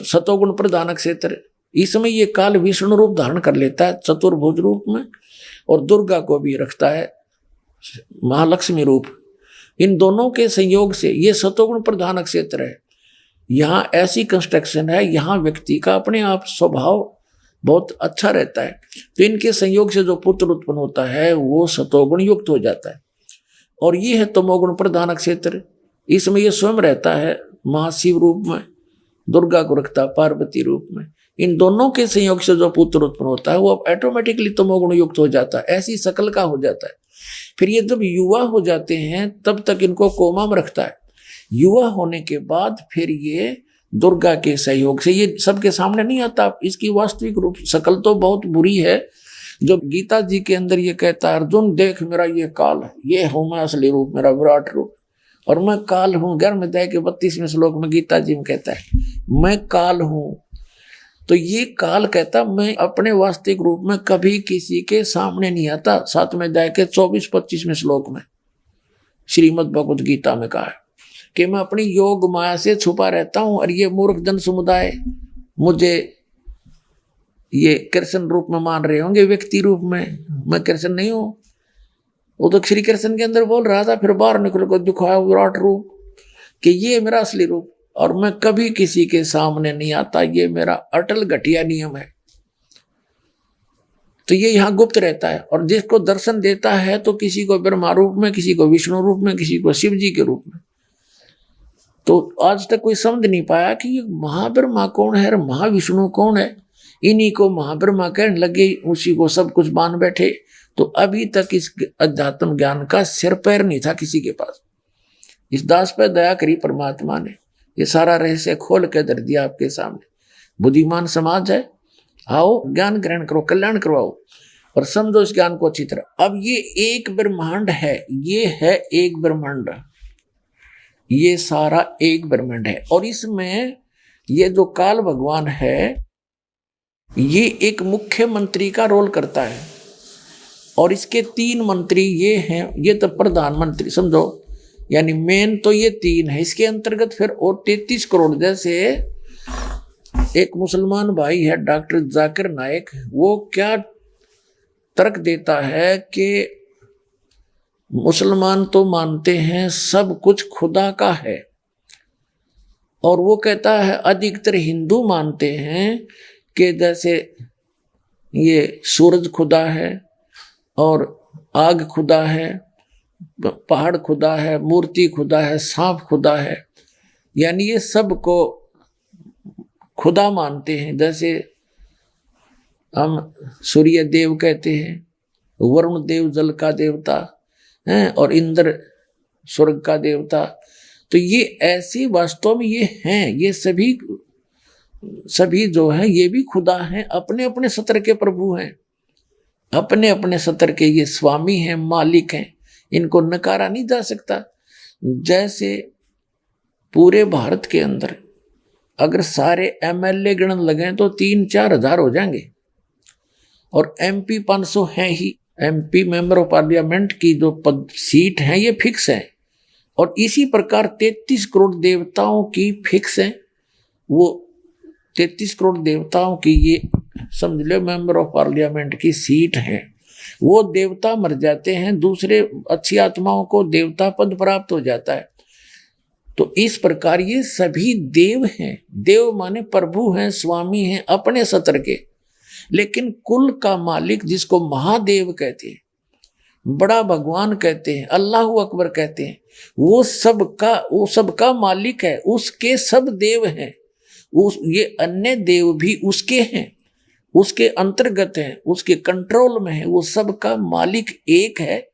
सतोगुण प्रधान क्षेत्र। इसमें ये काल विष्णु रूप धारण कर लेता है चतुर्भुज रूप में, और दुर्गा को भी रखता है महालक्ष्मी रूप। इन दोनों के संयोग से ये सतोगुण प्रधान क्षेत्र है। यहाँ ऐसी कंस्ट्रक्शन है, यहाँ व्यक्ति का अपने आप स्वभाव बहुत अच्छा रहता है। तो इनके संयोग से जो पुत्र उत्पन्न होता है वो सतोगुण युक्त हो जाता है। और ये है तमोगुण प्रधान क्षेत्र। इसमें ये स्वयं रहता है महाशिव रूप में, दुर्गा को रखता है पार्वती रूप में। इन दोनों के संयोग से जो पुत्र उत्पन्न होता है वो अब ऑटोमेटिकली तमोगुण युक्त हो जाता है, ऐसी शकल का हो जाता है। फिर ये जब युवा हो जाते हैं तब तक इनको कोमा में रखता है। युवा होने के बाद फिर ये दुर्गा के सहयोग से, ये सबके सामने नहीं आता, इसकी वास्तविक रूप शकल तो बहुत बुरी है। जो गीता जी के अंदर ये कहता है, अर्जुन देख मेरा ये काल है, ये हूं मैं असली रूप, मेरा विराट रूप, और मैं काल हूँ। गर्म अध्याय के 32वें श्लोक में गीता जी में कहता है मैं काल हूँ। तो ये काल कहता मैं अपने वास्तविक रूप में कभी किसी के सामने नहीं आता। 7वें अध्याय के 24-25वें श्लोक में श्रीमद् भगवद गीता में कहा है कि मैं अपनी योग माया से छुपा रहता हूं, और ये मूर्ख जन समुदाय मुझे ये कृष्ण रूप में मान रहे होंगे, व्यक्ति रूप में। मैं कृष्ण नहीं हूं। वो तो श्री कृष्ण के अंदर बोल रहा था, फिर बाहर निकल कर दिखाया विराट रूप कि ये मेरा असली रूप, और मैं कभी किसी के सामने नहीं आता, ये मेरा अटल घटिया नियम है। तो ये यहाँ गुप्त रहता है, और जिसको दर्शन देता है तो किसी को ब्रह्मा रूप में, किसी को विष्णु रूप में, किसी को शिव जी के रूप में। तो आज तक कोई समझ नहीं पाया कि ये महाब्रह्मा कौन है और महाविष्णु कौन है। इन्हीं को महाब्रह्मा कहने लगे, उसी को सब कुछ मान बैठे। तो अभी तक इस अध्यात्म ज्ञान का सिर पैर नहीं था किसी के पास। इस दास पर दया करी परमात्मा ने, ये सारा रहस्य खोल के धर दिया आपके सामने। बुद्धिमान समाज है, आओ ज्ञान ग्रहण करो, कल्याण करवाओ और समझो इस ज्ञान को अच्छी तरह। अब ये एक ब्रह्मांड है, ये है एक ब्रह्मांड, ये सारा एक ब्रह्मांड है। और इसमें ये जो काल भगवान है ये एक मुख्यमंत्री का रोल करता है और इसके 3 मंत्री ये हैं, ये तो प्रधानमंत्री समझो, यानी मेन तो ये 3 है। इसके अंतर्गत फिर और 33 करोड़, जैसे एक मुसलमान भाई है डॉक्टर जाकिर नाइक, वो क्या तर्क देता है कि मुसलमान तो मानते हैं सब कुछ खुदा का है, और वो कहता है अधिकतर हिंदू मानते हैं कि जैसे ये सूरज खुदा है और आग खुदा है, पहाड़ खुदा है, मूर्ति खुदा है, सांप खुदा है, यानी ये सब को खुदा मानते हैं। जैसे हम सूर्य देव कहते हैं, वरुण देव जल का देवता है और इंद्र स्वर्ग का देवता, तो ये ऐसी वास्तव में ये हैं, ये सभी जो है ये भी खुदा हैं, अपने अपने सत्र के प्रभु हैं, अपने अपने सत्र के ये स्वामी हैं, मालिक हैं, इनको नकारा नहीं जा सकता। जैसे पूरे भारत के अंदर अगर सारे एमएलए गणन लगें तो 3-4 हजार हो जाएंगे, और एमपी 500 हैं ही। एमपी मेंबर ऑफ पार्लियामेंट की जो पद सीट हैं ये फिक्स है, और इसी प्रकार 33 करोड़ देवताओं की फिक्स है। वो 33 करोड़ देवताओं की ये समझ लो मेंबर ऑफ पार्लियामेंट की सीट है। वो देवता मर जाते हैं, दूसरे अच्छी आत्माओं को देवता पद प्राप्त हो जाता है। तो इस प्रकार ये सभी देव हैं। देव माने प्रभु हैं, स्वामी हैं अपने सत्र के, लेकिन कुल का मालिक जिसको महादेव कहते हैं, बड़ा भगवान कहते हैं, अल्लाह अकबर कहते हैं, वो सबका मालिक है, उसके सब देव हैं। ये अन्य देव भी उसके हैं, उसके अंतर्गत हैं, उसके कंट्रोल में है, वो सबका मालिक एक है,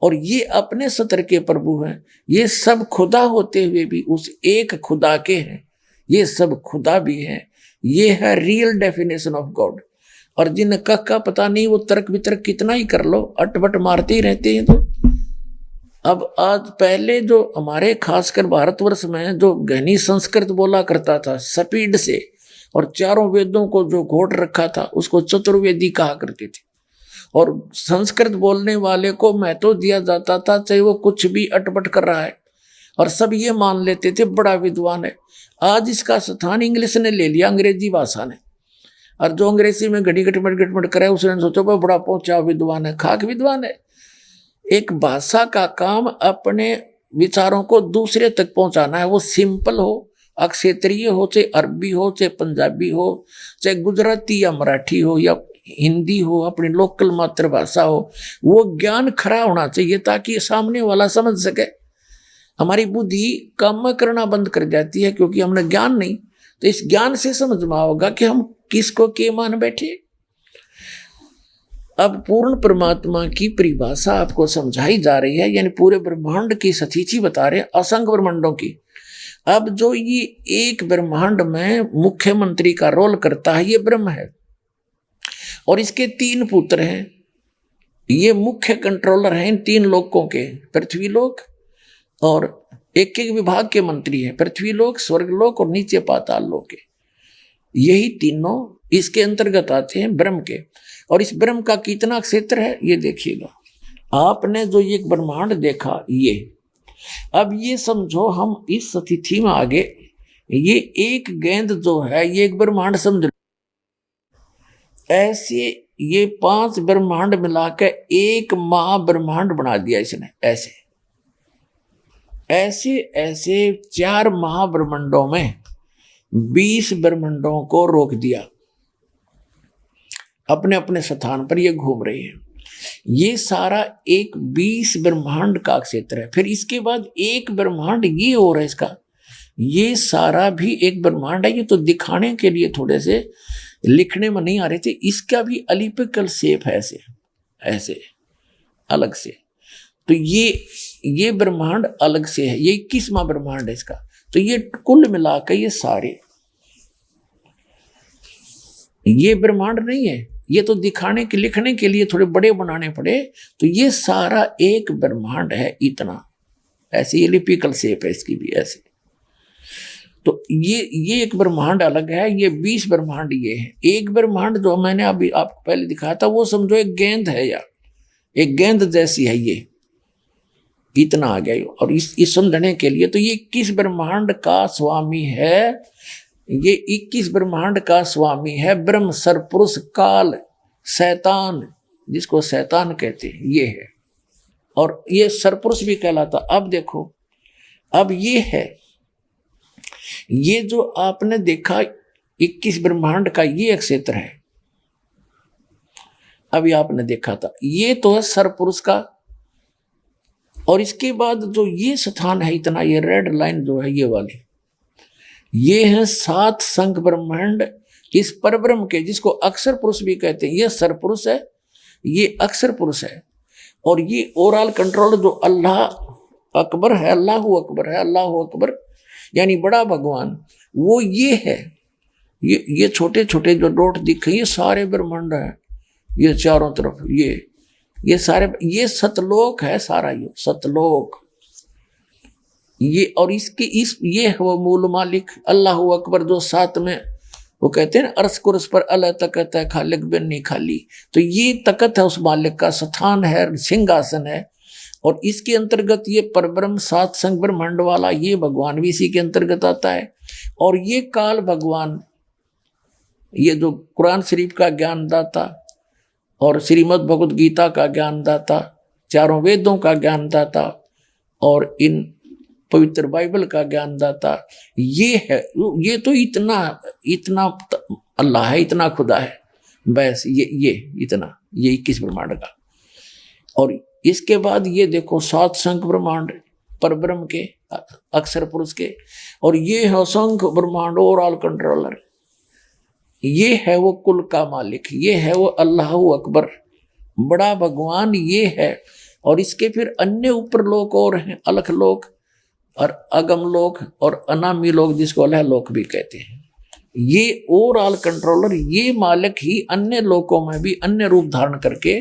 और ये अपने सत्र के प्रभु हैं। ये सब खुदा होते हुए भी उस एक खुदा के हैं, ये सब खुदा भी हैं। ये है रियल डेफिनेशन ऑफ गॉड। और जिन का पता नहीं, वो तर्क वितर्क कितना ही कर लो, अटपट मारते ही रहते हैं। तो अब आज पहले जो हमारे खासकर भारतवर्ष में जो गहनी संस्कृत बोला करता था स्पीड से, और 4 वेदों को जो घोट रखा था उसको चतुर्वेदी कहा करते थे, और संस्कृत बोलने वाले को महत्व दिया जाता था, चाहे वो कुछ भी अटपट कर रहा है, और सब ये मान लेते थे बड़ा विद्वान है। आज इसका स्थान इंग्लिश ने ले लिया, अंग्रेजी भाषा ने, और जो अंग्रेजी में घड़ी गटमट करे उसने सोचो भाई बड़ा पहुंचा विद्वान है, खाक विद्वान है। एक भाषा का काम अपने विचारों को दूसरे तक पहुंचाना है, वो सिंपल हो, अक्षेत्रीय हो, चाहे अरबी हो, चाहे पंजाबी हो, चाहे गुजराती या मराठी हो या हिंदी हो, अपनी लोकल मातृभाषा हो, वो ज्ञान खरा होना चाहिए ताकि सामने वाला समझ सके। हमारी बुद्धि काम करना बंद कर जाती है क्योंकि हमने ज्ञान नहीं, तो इस ज्ञान से समझ में होगा कि हम किसको के मान बैठे। अब पूर्ण परमात्मा की परिभाषा आपको समझाई जा रही है, यानी पूरे ब्रह्मांड की सतीची बता रहे हैं, असंख्य ब्रह्मांडों की। अब जो ये एक ब्रह्मांड में मुख्यमंत्री का रोल करता है ये ब्रह्म है, और इसके 3 पुत्र हैं। ये मुख्य कंट्रोलर हैं इन 3 लोकों के, पृथ्वी लोक, और एक विभाग के मंत्री हैं, पृथ्वी लोक, स्वर्ग लोक और नीचे पाताल लोक के। यही तीनों इसके अंतर्गत आते हैं ब्रह्म के। और इस ब्रह्म का कितना क्षेत्र है ये देखिएगा। आपने जो ये ब्रह्मांड देखा, ये अब ये समझो हम इस स्थिति में आगे, ये एक गेंद जो है ये एक ब्रह्मांड समझ, ऐसे ये 5 ब्रह्मांड मिलाकर एक महाब्रह्मांड बना दिया इसने। ऐसे 4 महाब्रह्मांडों में 20 ब्रह्मांडों को रोक दिया, अपने अपने स्थान पर ये घूम रहे हैं। ये सारा एक 20 ब्रह्मांड का क्षेत्र है। फिर इसके बाद एक ब्रह्मांड ये हो रहा है इसका, ये सारा भी एक ब्रह्मांड है। ये तो दिखाने के लिए थोड़े से लिखने में नहीं आ रहे थे। इसका भी एलिप्टिकल शेप है, ऐसे अलग से। तो ये ब्रह्मांड अलग से है, ये 21वां ब्रह्मांड है इसका। तो ये कुल मिलाकर ये सारे, ये ब्रह्मांड नहीं है, ये तो दिखाने के लिखने के लिए थोड़े बड़े बनाने पड़े। तो ये सारा एक ब्रह्मांड है इतना, ऐसे एलिप्टिकल शेप है इसकी भी ऐसे। तो ये एक ब्रह्मांड अलग है, ये 20 ब्रह्मांड ये है। एक ब्रह्मांड जो मैंने अभी आपको पहले दिखाया था वो समझो एक गेंद है, यार एक गेंद जैसी है, ये इतना आ गया। और इस समझने के लिए तो ये 21 ब्रह्मांड का स्वामी है, ये 21 ब्रह्मांड का स्वामी है ब्रह्म, सरपुरुष, काल, शैतान, जिसको शैतान कहते हैं, ये है। और ये सरपुरुष भी कहलाता। अब देखो, अब ये है, ये जो आपने देखा 21 ब्रह्मांड का ये एक क्षेत्र है, अभी आपने देखा था, ये तो है सरपुरुष का। और इसके बाद जो ये स्थान है इतना, ये रेड लाइन जो है ये वाली, ये है 7 संख ब्रह्मांड इस परब्रह्म के, जिसको अक्षर पुरुष भी कहते हैं। ये सरपुरुष है, ये अक्षर पुरुष है। और ये ओवरऑल कंट्रोल जो अल्लाह अकबर है, अल्लाहु अकबर है, अल्लाहु अकबर यानी बड़ा भगवान, वो ये है। ये छोटे छोटे जो डॉट दिखे ये सारे ब्रह्मांड है, ये चारों तरफ ये सारे, ये सतलोक है सारा, ये सतलोक ये। और इसके ये है वो मूल मालिक अल्लाहु अकबर, जो साथ में वो कहते हैं अर्श कुर्स पर अल्लाह तकत है, खालिक बिन नहीं खाली। तो ये तकत है उस मालिक का, स्थान है, सिंहासन है। और इसके अंतर्गत ये परब्रह्म 7 संख ब्रह्मांड वाला ये भगवान भी इसी के अंतर्गत आता है। और ये काल भगवान, ये जो कुरान शरीफ का ज्ञानदाता और श्रीमद् भगवद गीता का ज्ञानदाता, चारों वेदों का ज्ञानदाता और इन पवित्र बाइबल का ज्ञानदाता, ये है। ये तो इतना अल्लाह है, इतना खुदा है, बस ये इतना, ये 21 ब्रह्मांड का। और इसके बाद ये देखो 7 संख ब्रह्मांड परब्रह्म के, अक्षर पुरुष के। और ये है असंख्य ब्रह्मांड ओवरऑल कंट्रोलर, ये है वो कुल का मालिक, ये है वो अल्लाहु अकबर, बड़ा भगवान ये है। और इसके फिर अन्य ऊपर लोक और हैं, अलख लोक और अगम लोक और अनामी लोक, जिसको अलह लोक भी कहते हैं। ये ओवरऑल कंट्रोलर, ये मालिक ही अन्य लोकों में भी अन्य रूप धारण करके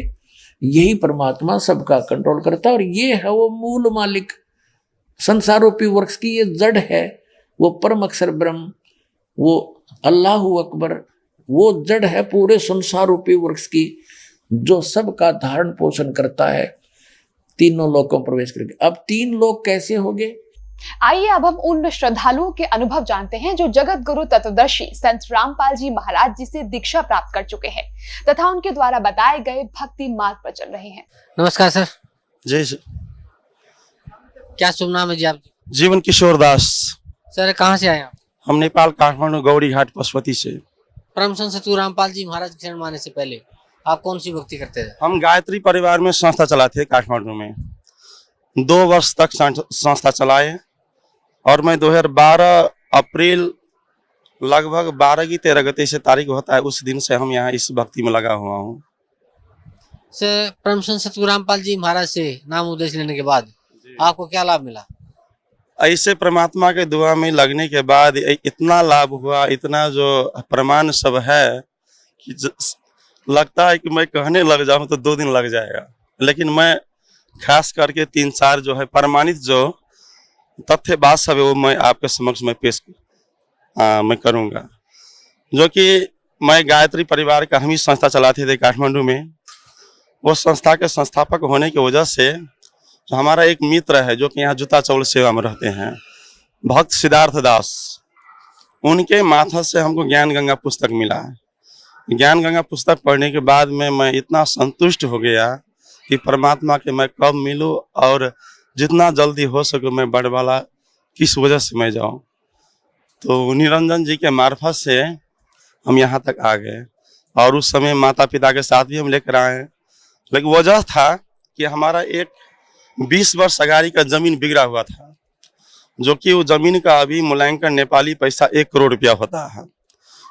यही परमात्मा सबका कंट्रोल करता है। और ये है वो मूल मालिक, संसार रूपी वृक्ष की ये जड़ है, वो परम अक्षर ब्रह्म, वो अल्लाहु अकबर, वो जड़ है पूरे संसार रूपी वृक्ष की, जो सबका धारण पोषण करता है, तीनों लोकों में प्रवेश करके। अब 3 लोक कैसे हो गए? आइए अब हम उन श्रद्धालुओं के अनुभव जानते हैं जो जगत गुरु तत्वदर्शी संत रामपाल जी महाराज जी से दीक्षा प्राप्त कर चुके हैं तथा उनके द्वारा बताए गए भक्ति मार्ग पर चल रहे हैं। नमस्कार सर। जय सर। क्या शुभ नाम है जी आप? जीवन किशोर दास। सर कहाँ से आए आप? हम नेपाल काठमांडू गौरी घाट पशुपति से। परम संत सतगुरु रामपाल जी महाराज की शरण माने से पहले आप कौन सी भक्ति करते थे? हम गायत्री परिवार में संस्था चलाते काठमांडू में, 2 वर्ष तक संस्था चलाए। और मैं 2012 अप्रैल लगभग 12 की 13 गते से तारीख होता है, उस दिन से हम यहाँ इस भक्ति में लगा हुआ हूँ। सर परम संत सतगुरु रामपाल जी महाराज से नाम उपदेश लेने के बाद आपको क्या लाभ मिला? ऐसे परमात्मा के दुआ में लगने के बाद इतना लाभ हुआ, इतना जो प्रमाण सब है कि लगता है कि मैं कहने लग जाऊं तो 2 दिन लग जाएगा। लेकिन मैं खास करके 3-4 जो है प्रमाणित जो तथ्य बात सब है वो मैं आपके समक्ष में पेश मैं करूंगा। जो कि मैं गायत्री परिवार का हम ही संस्था चलाते थे काठमांडू में। वो संस्था के संस्थापक होने की वजह से जो हमारा एक मित्र है जो कि यहाँ जूता चौल सेवा में रहते हैं, भक्त सिद्धार्थ दास, उनके माथा से हमको ज्ञान गंगा पुस्तक मिला। ज्ञान गंगा पुस्तक पढ़ने के बाद में मैं इतना संतुष्ट हो गया कि परमात्मा के मैं कब मिलूं और जितना जल्दी हो सके मैं बड़वाला किस वजह से मैं जाऊं। तो निरंजन जी के मार्फत से हम यहाँ तक आ गए। और उस समय माता पिता के साथ भी हम लेकर आए हैं। लेकिन वजह था कि हमारा एक 20 वर्ष अगाड़ी का जमीन बिगड़ा हुआ था, जो कि वो जमीन का अभी मूल्यांकन नेपाली पैसा 1 करोड़ रुपया होता है।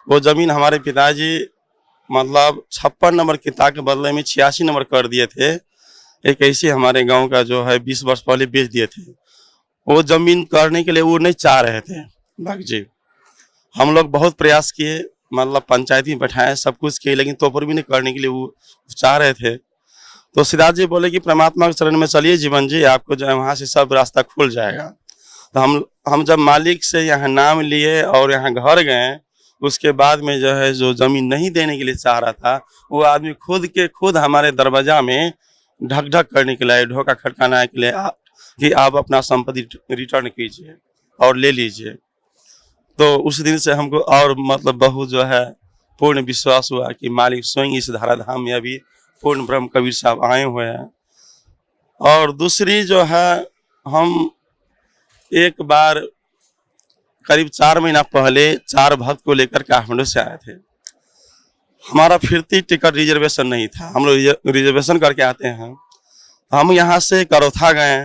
वो जमीन हमारे पिताजी मतलब 56 नंबर किताब के बदले में 86 नंबर कर दिए थे। एक ऐसे हमारे गांव का जो है 20 वर्ष पहले बेच दिए थे। वो जमीन करने के लिए वो नहीं चाह रहे थे भाग जी। हम लोग बहुत प्रयास किए, मतलब पंचायत में बैठाए, सब कुछ किए, लेकिन तो पर भी नहीं करने के लिए वो चाह रहे थे। तो सिद्धार्थ जी बोले कि परमात्मा के चरण में चलिए जीवन जी, आपको जो है वहाँ से सब रास्ता खुल जाएगा। तो हम जब मालिक से यहाँ नाम लिए और यहाँ घर गए, उसके बाद में जो है जो जमीन नहीं देने के लिए चाह रहा था, वो आदमी खुद हमारे दरवाजा में ढक ढक करने के लिए, ढोका खटकाने के लिए कि आप अपना संपत्ति रिटर्न कीजिए और ले लीजिए। तो उस दिन से हमको और मतलब बहुत जो है पूर्ण विश्वास हुआ कि मालिक स्वयं इस धराधाम में अभी पूर्ण ब्रह्म कबीर साहब आए हुए हैं। और दूसरी जो है, हम एक बार करीब 4 महीना पहले 4 भक्त को लेकर काठमांडू से आए थे। हमारा फिरती टिकट रिजर्वेशन नहीं था, हम लोग रिजर्वेशन करके आते हैं। हम यहाँ से करौथा गए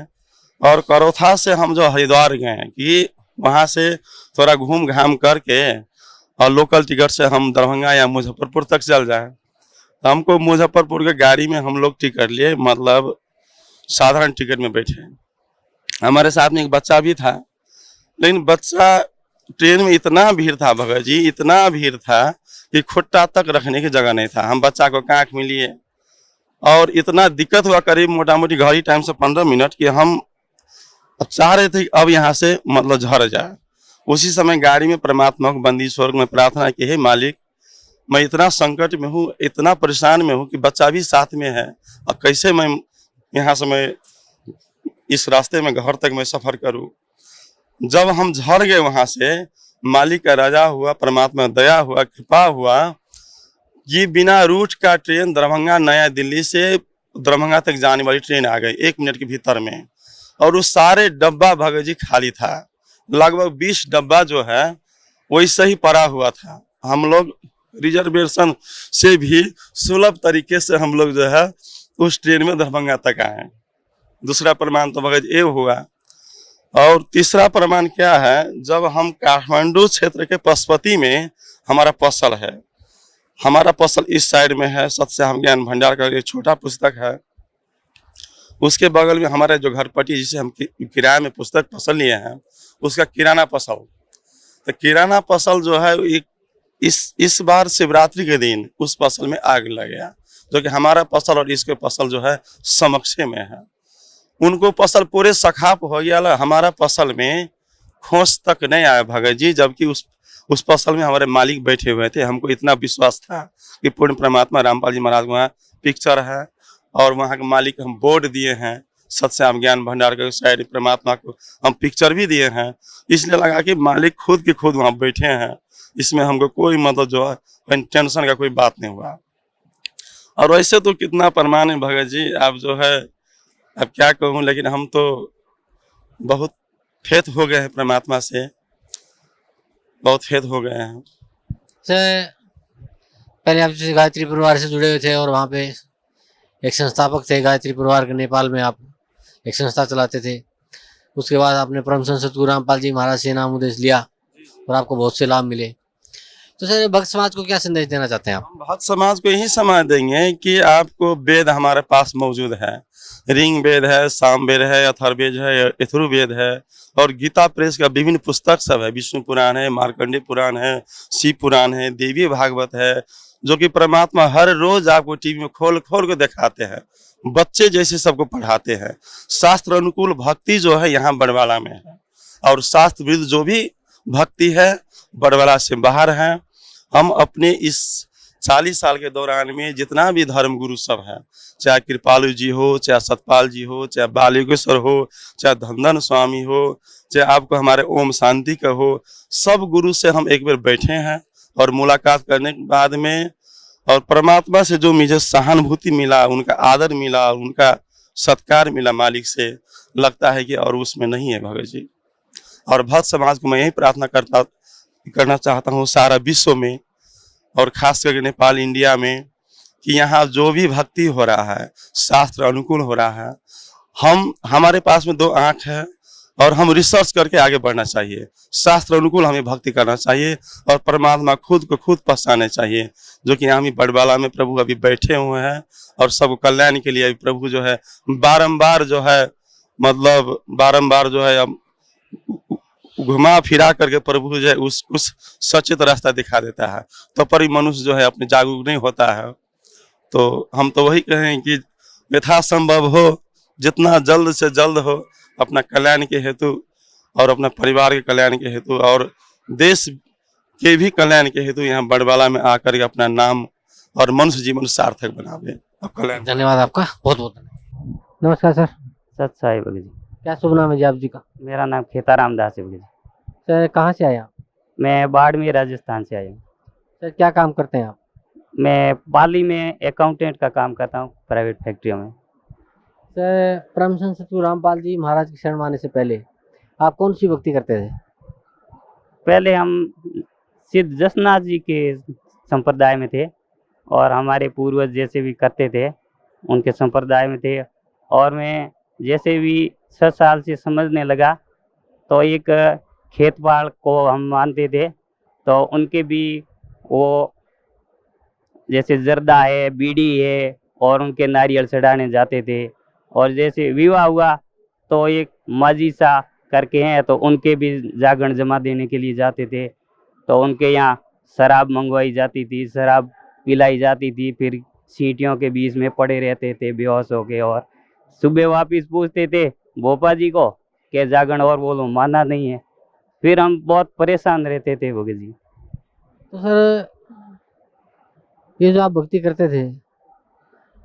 और करौथा से हम जो हरिद्वार गए कि वहाँ से थोड़ा घूम घाम करके और लोकल टिकट से हम दरभंगा या मुजफ्फरपुर तक चल जाएं। तो हमको मुजफ्फरपुर के गाड़ी में हम लोग टिकट लिए, मतलब साधारण टिकट में बैठे। हमारे साथ में एक बच्चा भी था, लेकिन बच्चा ट्रेन में इतना भीड़ था भगत जी, इतना भीड़ था कि खुट्टा तक रखने की जगह नहीं था। हम बच्चा को कांख में लिए और इतना दिक्कत हुआ, करीब मोटा मोटी घड़ी टाइम से 15 मिनट, कि हम चाह रहे थे कि अब यहाँ से मतलब झड़ जाए। उसी समय गाड़ी में परमात्मा को बंदी स्वर्ग में प्रार्थना की, हे मालिक, मैं इतना संकट में हूँ, इतना परेशान में हूँ कि बच्चा भी साथ में है, और कैसे मैं यहाँ से मैं इस रास्ते में घर तक मैं सफर करूँ। जब हम झड़ गए वहां से, मालिक का राजा हुआ, परमात्मा दया हुआ, कृपा हुआ, ये बिना रूट का ट्रेन दरभंगा नया दिल्ली से दरभंगा तक जाने वाली ट्रेन आ गई 1 मिनट के भीतर में। और वो सारे डब्बा भगत जी खाली था, लगभग 20 डब्बा जो है वैसे ही पड़ा हुआ था। हम लोग रिजर्वेशन से भी सुलभ तरीके से हम लोग जो है उस ट्रेन में दरभंगा तक आए। दूसरा प्रमाण तो भगत ये हुआ। और तीसरा प्रमाण क्या है, जब हम काठमांडू क्षेत्र के पशुपति में हमारा पसल है, हमारा पसल इस साइड में है, सत्यसाम ज्ञान भंडार का एक छोटा पुस्तक है, उसके बगल में हमारे जो घरपट्टी जिसे हम किराए में पुस्तक पसल लिए हैं, उसका किराना पसल। तो किराना पसल जो है इस बार शिवरात्रि के दिन उस पसल में आग लग गया, जो कि हमारा पसल और इसके पसल जो है समक्षे में है। उनको पसल पूरे सखाप हो गया, हमारा पसल में खोस तक नहीं आया भगत जी, जबकि उस पसल में हमारे मालिक बैठे हुए थे। हमको इतना विश्वास था कि पूर्ण परमात्मा रामपाल जी महाराज वहाँ पिक्चर है और वहाँ के मालिक हम बोर्ड दिए हैं, सत्यसाम ज्ञान भंडार के साइड परमात्मा को हम पिक्चर भी दिए हैं, इसलिए लगा कि मालिक खुद के खुद वहाँ बैठे हैं। इसमें हमको कोई मतलब जो है टेंशन का कोई बात नहीं हुआ। और वैसे तो कितना प्रमाण है भगत जी, आप जो है अब क्या कहूँ, लेकिन हम तो बहुत फेथ हो गए हैं परमात्मा से, बहुत फेथ हो गए हैं। पहले आप जैसे गायत्री परिवार से जुड़े हुए थे और वहाँ पे एक संस्थापक थे गायत्री परिवार के, नेपाल में आप एक संस्था चलाते थे। उसके बाद आपने परम संत सतगुरु रामपाल जी महाराज से नाम उद्देश्य लिया और आपको बहुत से लाभ मिले। तो सर भक्त समाज को क्या संदेश देना चाहते हैं आप? भक्त समाज को यही समाज देंगे कि आपको वेद हमारे पास मौजूद है, ऋग वेद है, साम वेद है, अथर्ववेद है, यजुर्वेद है, और गीता प्रेस का विभिन्न पुस्तक सब है, विष्णु पुराण है, मार्कंडेय पुराण है, शिव पुराण है, देवी भागवत है, जो कि परमात्मा हर रोज आपको टीवी में खोल खोल के दिखाते हैं, बच्चे जैसे सबको पढ़ाते हैं। शास्त्र अनुकूल भक्ति जो है यहाँ बड़वाला में है, और शास्त्र विरुद्ध जो भी भक्ति है बड़वाला से बाहर है। हम अपने इस 40 साल के दौरान में जितना भी धर्म गुरु सब है, चाहे कृपालु जी हो, चाहे सतपाल जी हो, चाहे बालयोगेश्वर हो, चाहे धनधन स्वामी हो, चाहे आपको हमारे ओम शांति का हो, सब गुरु से हम एक बार बैठे हैं और मुलाकात करने के बाद में, और परमात्मा से जो मुझे सहानुभूति मिला, उनका आदर मिला, उनका सत्कार मिला मालिक से, लगता है कि और उसमें नहीं है भगत जी। और भक्त समाज को मैं यही प्रार्थना करना चाहता हूँ सारा विश्व में और खास करके नेपाल इंडिया में, कि यहाँ जो भी भक्ति हो रहा है शास्त्र अनुकूल हो रहा है। हमारे पास में 2 आँख है और हम रिसर्च करके आगे बढ़ना चाहिए। शास्त्र अनुकूल हमें भक्ति करना चाहिए और परमात्मा खुद को खुद पहचानना चाहिए, जो कि यहाँ बड़वाला में प्रभु अभी बैठे हुए हैं और सब कल्याण के लिए प्रभु जो है बारंबार जो है मतलब बारंबार जो है घुमा फिरा करके प्रभु जो है उस सचेत रास्ता दिखा देता है, तो पर मनुष्य जो है अपने जागरूक नहीं होता है। तो हम तो वही कहें कि यथासंभव हो, जितना जल्द से जल्द हो, अपना कल्याण के हेतु और अपने परिवार के कल्याण के हेतु और देश के भी कल्याण के हेतु यहाँ बड़वाला में आकर के अपना नाम और मनुष्य जीवन सार्थक बनावे और कल्याण। धन्यवाद आपका, बहुत बहुत धन्यवाद। नमस्कार सर। सत साई भगत जी। क्या शुभ नाम है जी आप जी का? मेरा नाम खेताराम दास है भगत जी। सर कहाँ से आए आप? मैं बाड़मेर राजस्थान से आया हूँ। सर क्या काम करते हैं आप? मैं पाली में अकाउंटेंट का काम करता हूँ प्राइवेट फैक्ट्रियों में। सर परम संत सतगुरु रामपाल जी महाराज की शरण में आने से पहले आप कौन सी भक्ति करते थे? पहले हम सिद्ध जसनाथ जी के संप्रदाय में थे और हमारे पूर्वज जैसे भी करते थे उनके संप्रदाय में थे। और मैं जैसे भी 6 साल से समझने लगा तो एक खेत बाड़ को हम मानते थे, तो उनके भी वो जैसे जर्दा है, बीड़ी है और उनके नारियल चढ़ाने जाते थे। और जैसे विवाह हुआ तो एक माजी सा करके हैं, तो उनके भी जागरण जमा देने के लिए जाते थे। तो उनके यहाँ शराब मंगवाई जाती थी, शराब पिलाई जाती थी, फिर सीटियों के बीच में पड़े रहते थे बेहोश होके। और सुबह वापस पूछते थे भोपा जी को कि जागरण और बोलो, माना नहीं है। फिर हम बहुत परेशान रहते थे भगत जी। तो सर ये जो आप भक्ति करते थे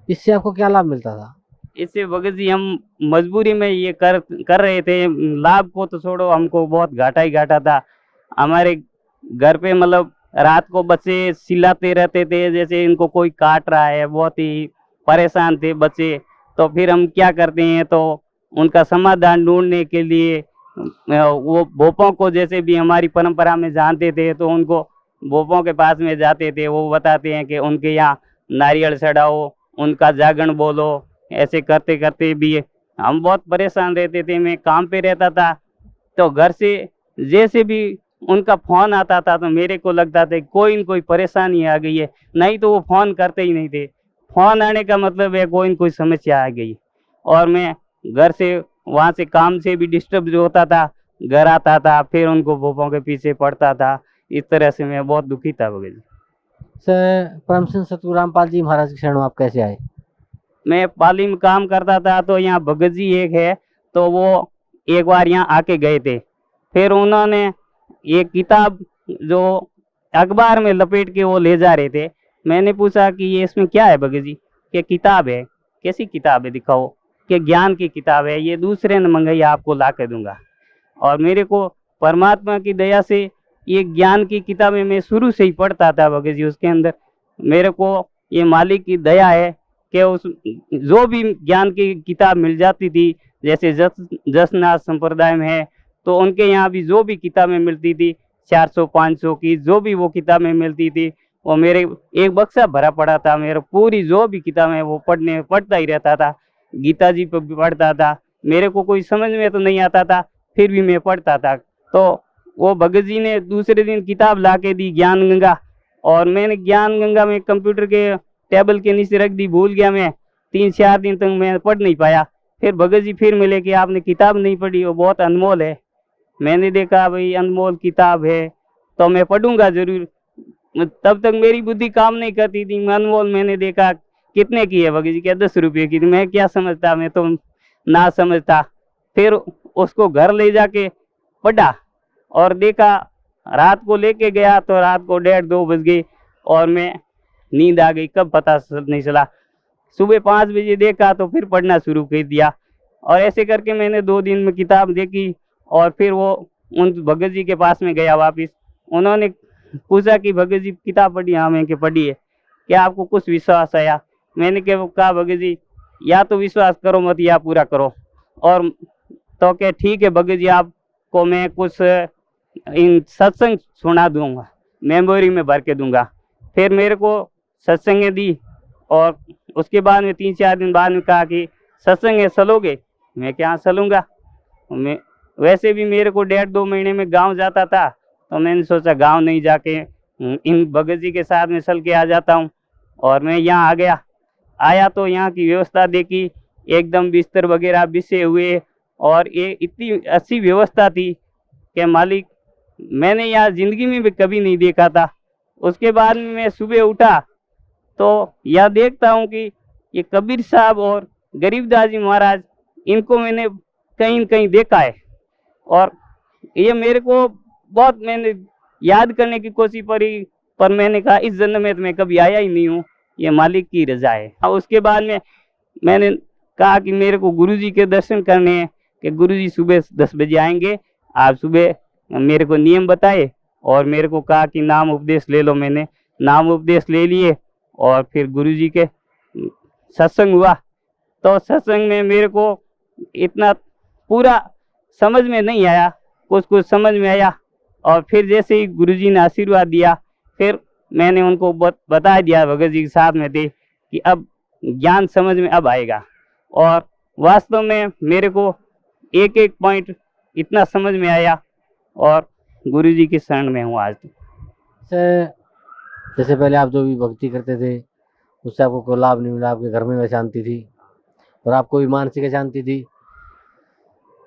इससे आपको क्या लाभ मिलता था? इससे भगत जी हम मजबूरी में ये कर रहे थे। लाभ को तो छोड़ो, हमको बहुत घाटा ही घाटा था। हमारे घर पे मतलब रात को बच्चे चिल्लाते रहते थे जैसे इनको कोई काट रहा है, बहुत ही परेशान थे बच्चे। तो फिर हम क्या करते हैं, तो उनका समाधान ढूंढने के लिए वो भोपों को जैसे भी हमारी परंपरा में जानते थे तो उनको भोपों के पास में जाते थे। वो बताते हैं कि उनके यहाँ नारियल चढ़ाओ, उनका जागरण बोलो। ऐसे करते करते भी हम बहुत परेशान रहते थे। मैं काम पे रहता था तो घर से जैसे भी उनका फोन आता था तो मेरे को लगता था कोई न कोई परेशानी आ गई है, नहीं तो वो फोन करते ही नहीं थे। फोन आने का मतलब है कोई न कोई समस्या आ गई। और मैं घर से वहाँ से काम से भी डिस्टर्ब जो होता था, घर आता था, फिर उनको भोपों के पीछे पड़ता था। इस तरह से मैं बहुत दुखी था भगत जी। सर परम संत सतगुरु रामपाल जी महाराज की शरण में आप कैसे आए? मैं पाली में काम करता था तो यहाँ भगत जी एक है, तो वो एक बार यहाँ आके गए थे। फिर उन्होंने एक किताब जो अखबार में लपेट के वो ले जा रहे थे। मैंने पूछा कि ये इसमें क्या है भगत जी? कि किताब है। कैसी किताब है दिखाओ? कि ज्ञान की किताब है, ये दूसरे ने मंगाई, आपको ला के दूंगा। और मेरे को परमात्मा की दया से ये ज्ञान की किताबें मैं शुरू से ही पढ़ता था भगत जी। उसके अंदर मेरे को ये मालिक की दया है कि उस जो भी ज्ञान की किताब मिल जाती थी, जैसे जसनाथ संप्रदाय में है तो उनके यहाँ भी जो भी किताबें मिलती थी 400-500 की जो भी वो किताबें मिलती थी, वो मेरे एक बक्सा भरा पड़ा था। मेरा पूरी जो भी किताबें वो पढ़ता ही रहता था। गीता जी पर भी पढ़ता था। मेरे को कोई समझ में तो नहीं आता था, फिर भी मैं पढ़ता था। तो वो भगत जी ने दूसरे दिन किताब ला के दी, ज्ञान गंगा। और मैंने ज्ञान गंगा में कंप्यूटर के टेबल के नीचे रख दी, भूल गया मैं। 3-4 दिन तक मैं पढ़ नहीं पाया। फिर भगत जी फिर मिले कि आपने किताब नहीं पढ़ी, वो बहुत अनमोल है। मैंने देखा भाई अनमोल किताब है तो मैं पढ़ूंगा जरूर। तब तक मेरी बुद्धि काम नहीं करती थी। अनमोल मैंने देखा कितने की है भगत जी? क्या 10 रुपये की थी। मैं क्या समझता, मैं तो ना समझता। फिर उसको घर ले जाके पढ़ा और देखा। रात को लेके गया तो रात को 1:30-2 बज गए और मैं नींद आ गई, कब पता नहीं चला। सुबह 5 बजे देखा तो फिर पढ़ना शुरू कर दिया। और ऐसे करके मैंने 2 दिन में किताब देखी। और फिर वो उन भगत जी के पास में गया वापिस। उन्होंने पूछा कि भगत जी किताब पढ़ी? हाँ मैं पढ़ी है। क्या आपको कुछ विश्वास आया? मैंने कहा भगत जी या तो विश्वास करो मत या पूरा करो। और तो क्या ठीक है भगत जी, आपको मैं कुछ इन सत्संग सुना दूंगा, मेमोरी में भर के दूंगा। फिर मेरे को सत्संग दी और उसके बाद में 3-4 दिन बाद में कहा कि सत्संग है, चलोगे? मैं क्या चलूँगा। मैं वैसे भी मेरे को 1.5-2 महीने में गांव जाता था, तो मैंने सोचा गांव नहीं जाके इन भगत जी के साथ में चल के आ जाता हूँ। और मैं यहाँ आया तो यहाँ की व्यवस्था देखी, एकदम बिस्तर वगैरह बिछे हुए और ये इतनी अच्छी व्यवस्था थी कि मालिक मैंने यहाँ जिंदगी में भी कभी नहीं देखा था। उसके बाद में मैं सुबह उठा तो यह देखता हूँ कि ये कबीर साहब और गरीबदास जी महाराज, इनको मैंने कहीं न कहीं देखा है। और ये मेरे को बहुत मैंने याद करने की कोशिश करी, पर मैंने कहा इस जन्म में तो मैं कभी आया ही नहीं हूँ, ये मालिक की रजा है। और उसके बाद में मैंने कहा कि मेरे को गुरुजी के दर्शन करने हैं, कि गुरुजी सुबह 10 बजे आएंगे। आप सुबह मेरे को नियम बताए और मेरे को कहा कि नाम उपदेश ले लो। मैंने नाम उपदेश ले लिए और फिर गुरुजी के सत्संग हुआ। तो सत्संग में मेरे को इतना पूरा समझ में नहीं आया, कुछ कुछ समझ में आया। और फिर जैसे ही गुरुजी ने आशीर्वाद दिया, फिर मैंने उनको बता दिया, भगत जी के साथ में थे, कि अब ज्ञान समझ में अब आएगा। और वास्तव में मेरे को एक एक पॉइंट इतना समझ में आया और गुरुजी की शरण में हूँ आज। जैसे पहले आप जो भी भक्ति करते थे उससे आपको कोई लाभ नहीं मिला, आपके घर में वह शांति थी और आपको भी मानसिक शांति थी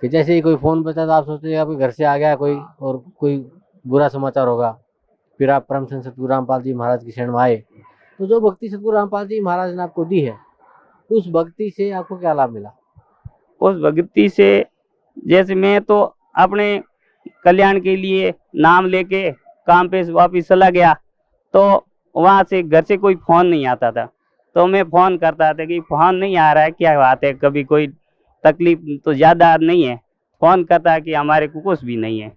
कि जैसे ही कोई फ़ोन बचा तो आप सोचते आपके घर से आ गया कोई और कोई बुरा समाचार होगा। फिर आप परम संत सतगुरु रामपाल जी महाराज की शरण में आए, तो जो भक्ति सतगुरु रामपाल जी महाराज ने आपको दी है, उस भक्ति से आपको क्या लाभ मिला? उस भक्ति से जैसे मैं तो अपने कल्याण के लिए नाम लेके काम पे वापस चला गया, तो वहाँ से घर से कोई फ़ोन नहीं आता था। तो मैं फ़ोन करता था कि फ़ोन नहीं आ रहा है, क्या बात है, कभी कोई तकलीफ तो ज़्यादा नहीं है। फ़ोन करता कि हमारे को कुछ भी नहीं है,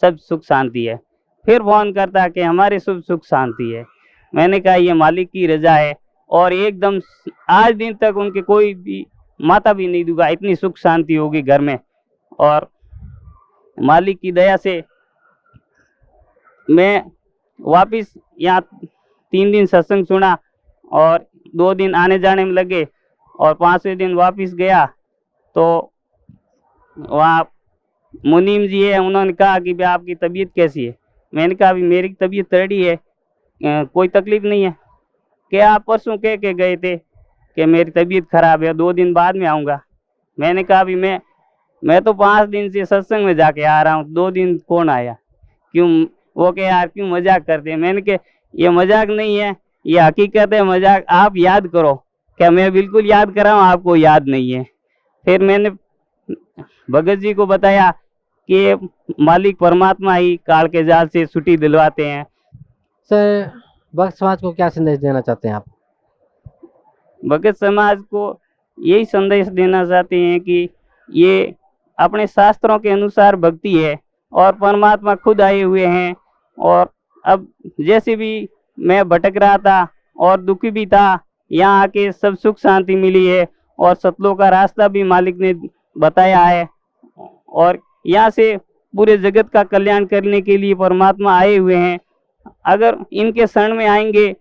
सब सुख शांति है। फिर फ़ोन करता कि हमारे सब सुख शांति है। मैंने कहा ये मालिक की रजा है। और एकदम आज दिन तक उनके कोई भी माता भी नहीं दुखा, इतनी सुख शांति होगी घर में। और मालिक की दया से मैं वापस यहाँ 3 दिन सत्संग सुना और 2 दिन आने जाने में लगे और 5वें दिन वापस गया तो वहाँ मुनीम जी है, उन्होंने कहा कि भाई आपकी तबीयत कैसी है। मैंने कहा अभी मेरी तबीयत रेडी है, कोई तकलीफ नहीं है। क्या आप परसों कह के गए थे कि मेरी तबीयत खराब है, 2 दिन बाद में आऊँगा। मैंने कहा अभी मैं तो 5 दिन से सत्संग में जाके आ रहा हूँ, 2 दिन कौन आया, क्यों? वो कहे यार क्यों मजाक करते हैं। मैंने कहा ये मजाक नहीं है, ये हकीकत है। मजाक आप याद करो। क्या मैं बिल्कुल याद कर रहा हूँ, आपको याद नहीं है। फिर मैंने भगत जी को बताया कि मालिक परमात्मा ही काल के जाल से छुट्टी दिलवाते हैं। सर, भक्त समाज को क्या संदेश देना चाहते हैं आप? भगत समाज को यही संदेश देना चाहते हैं कि ये अपने शास्त्रों के अनुसार भक्ति है और परमात्मा खुद आए हुए हैं। और अब जैसे भी मैं भटक रहा था और दुखी भी था, यहाँ आके सब सुख शांति मिली है और सतलों का रास्ता भी मालिक ने बताया है। और यहाँ से पूरे जगत का कल्याण करने के लिए परमात्मा आए हुए हैं। अगर इनके शरण में आएंगे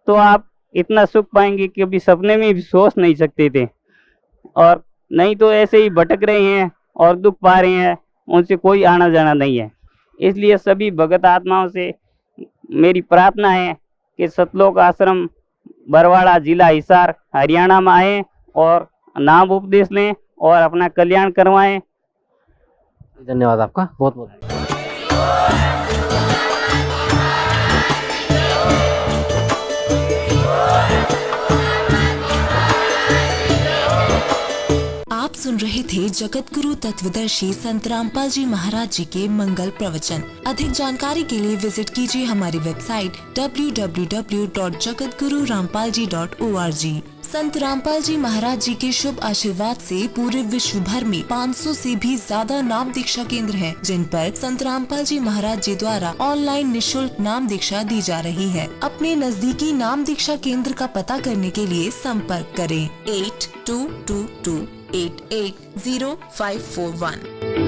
तो आप इतना सुख पाएंगे कि अभी सपने में भी सोच नहीं सकते थे। और नहीं तो ऐसे ही भटक रहे हैं और दुख पा रहे हैं, उनसे कोई आना जाना नहीं है। इसलिए सभी भगत आत्माओं से मेरी प्रार्थना है कि सतलोक आश्रम बरवाड़ा जिला हिसार हरियाणा में आए और नाम उपदेश लें और अपना कल्याण करवाएं। धन्यवाद आपका, बहुत बहुत। आप सुन रहे थे जगत गुरु तत्वदर्शी संत रामपाल जी महाराज जी के मंगल प्रवचन। अधिक जानकारी के लिए विजिट कीजिए हमारी वेबसाइट www.jagatgururampalji.org। संत रामपाल जी महाराज जी के शुभ आशीर्वाद से पूरे विश्व भर में 500 से भी ज्यादा नाम दीक्षा केंद्र हैं, जिन पर संत रामपाल जी महाराज जी द्वारा ऑनलाइन निशुल्क नाम दीक्षा दी जा रही है। अपने नजदीकी नाम दीक्षा केंद्र का पता करने के लिए संपर्क करें 8222880541।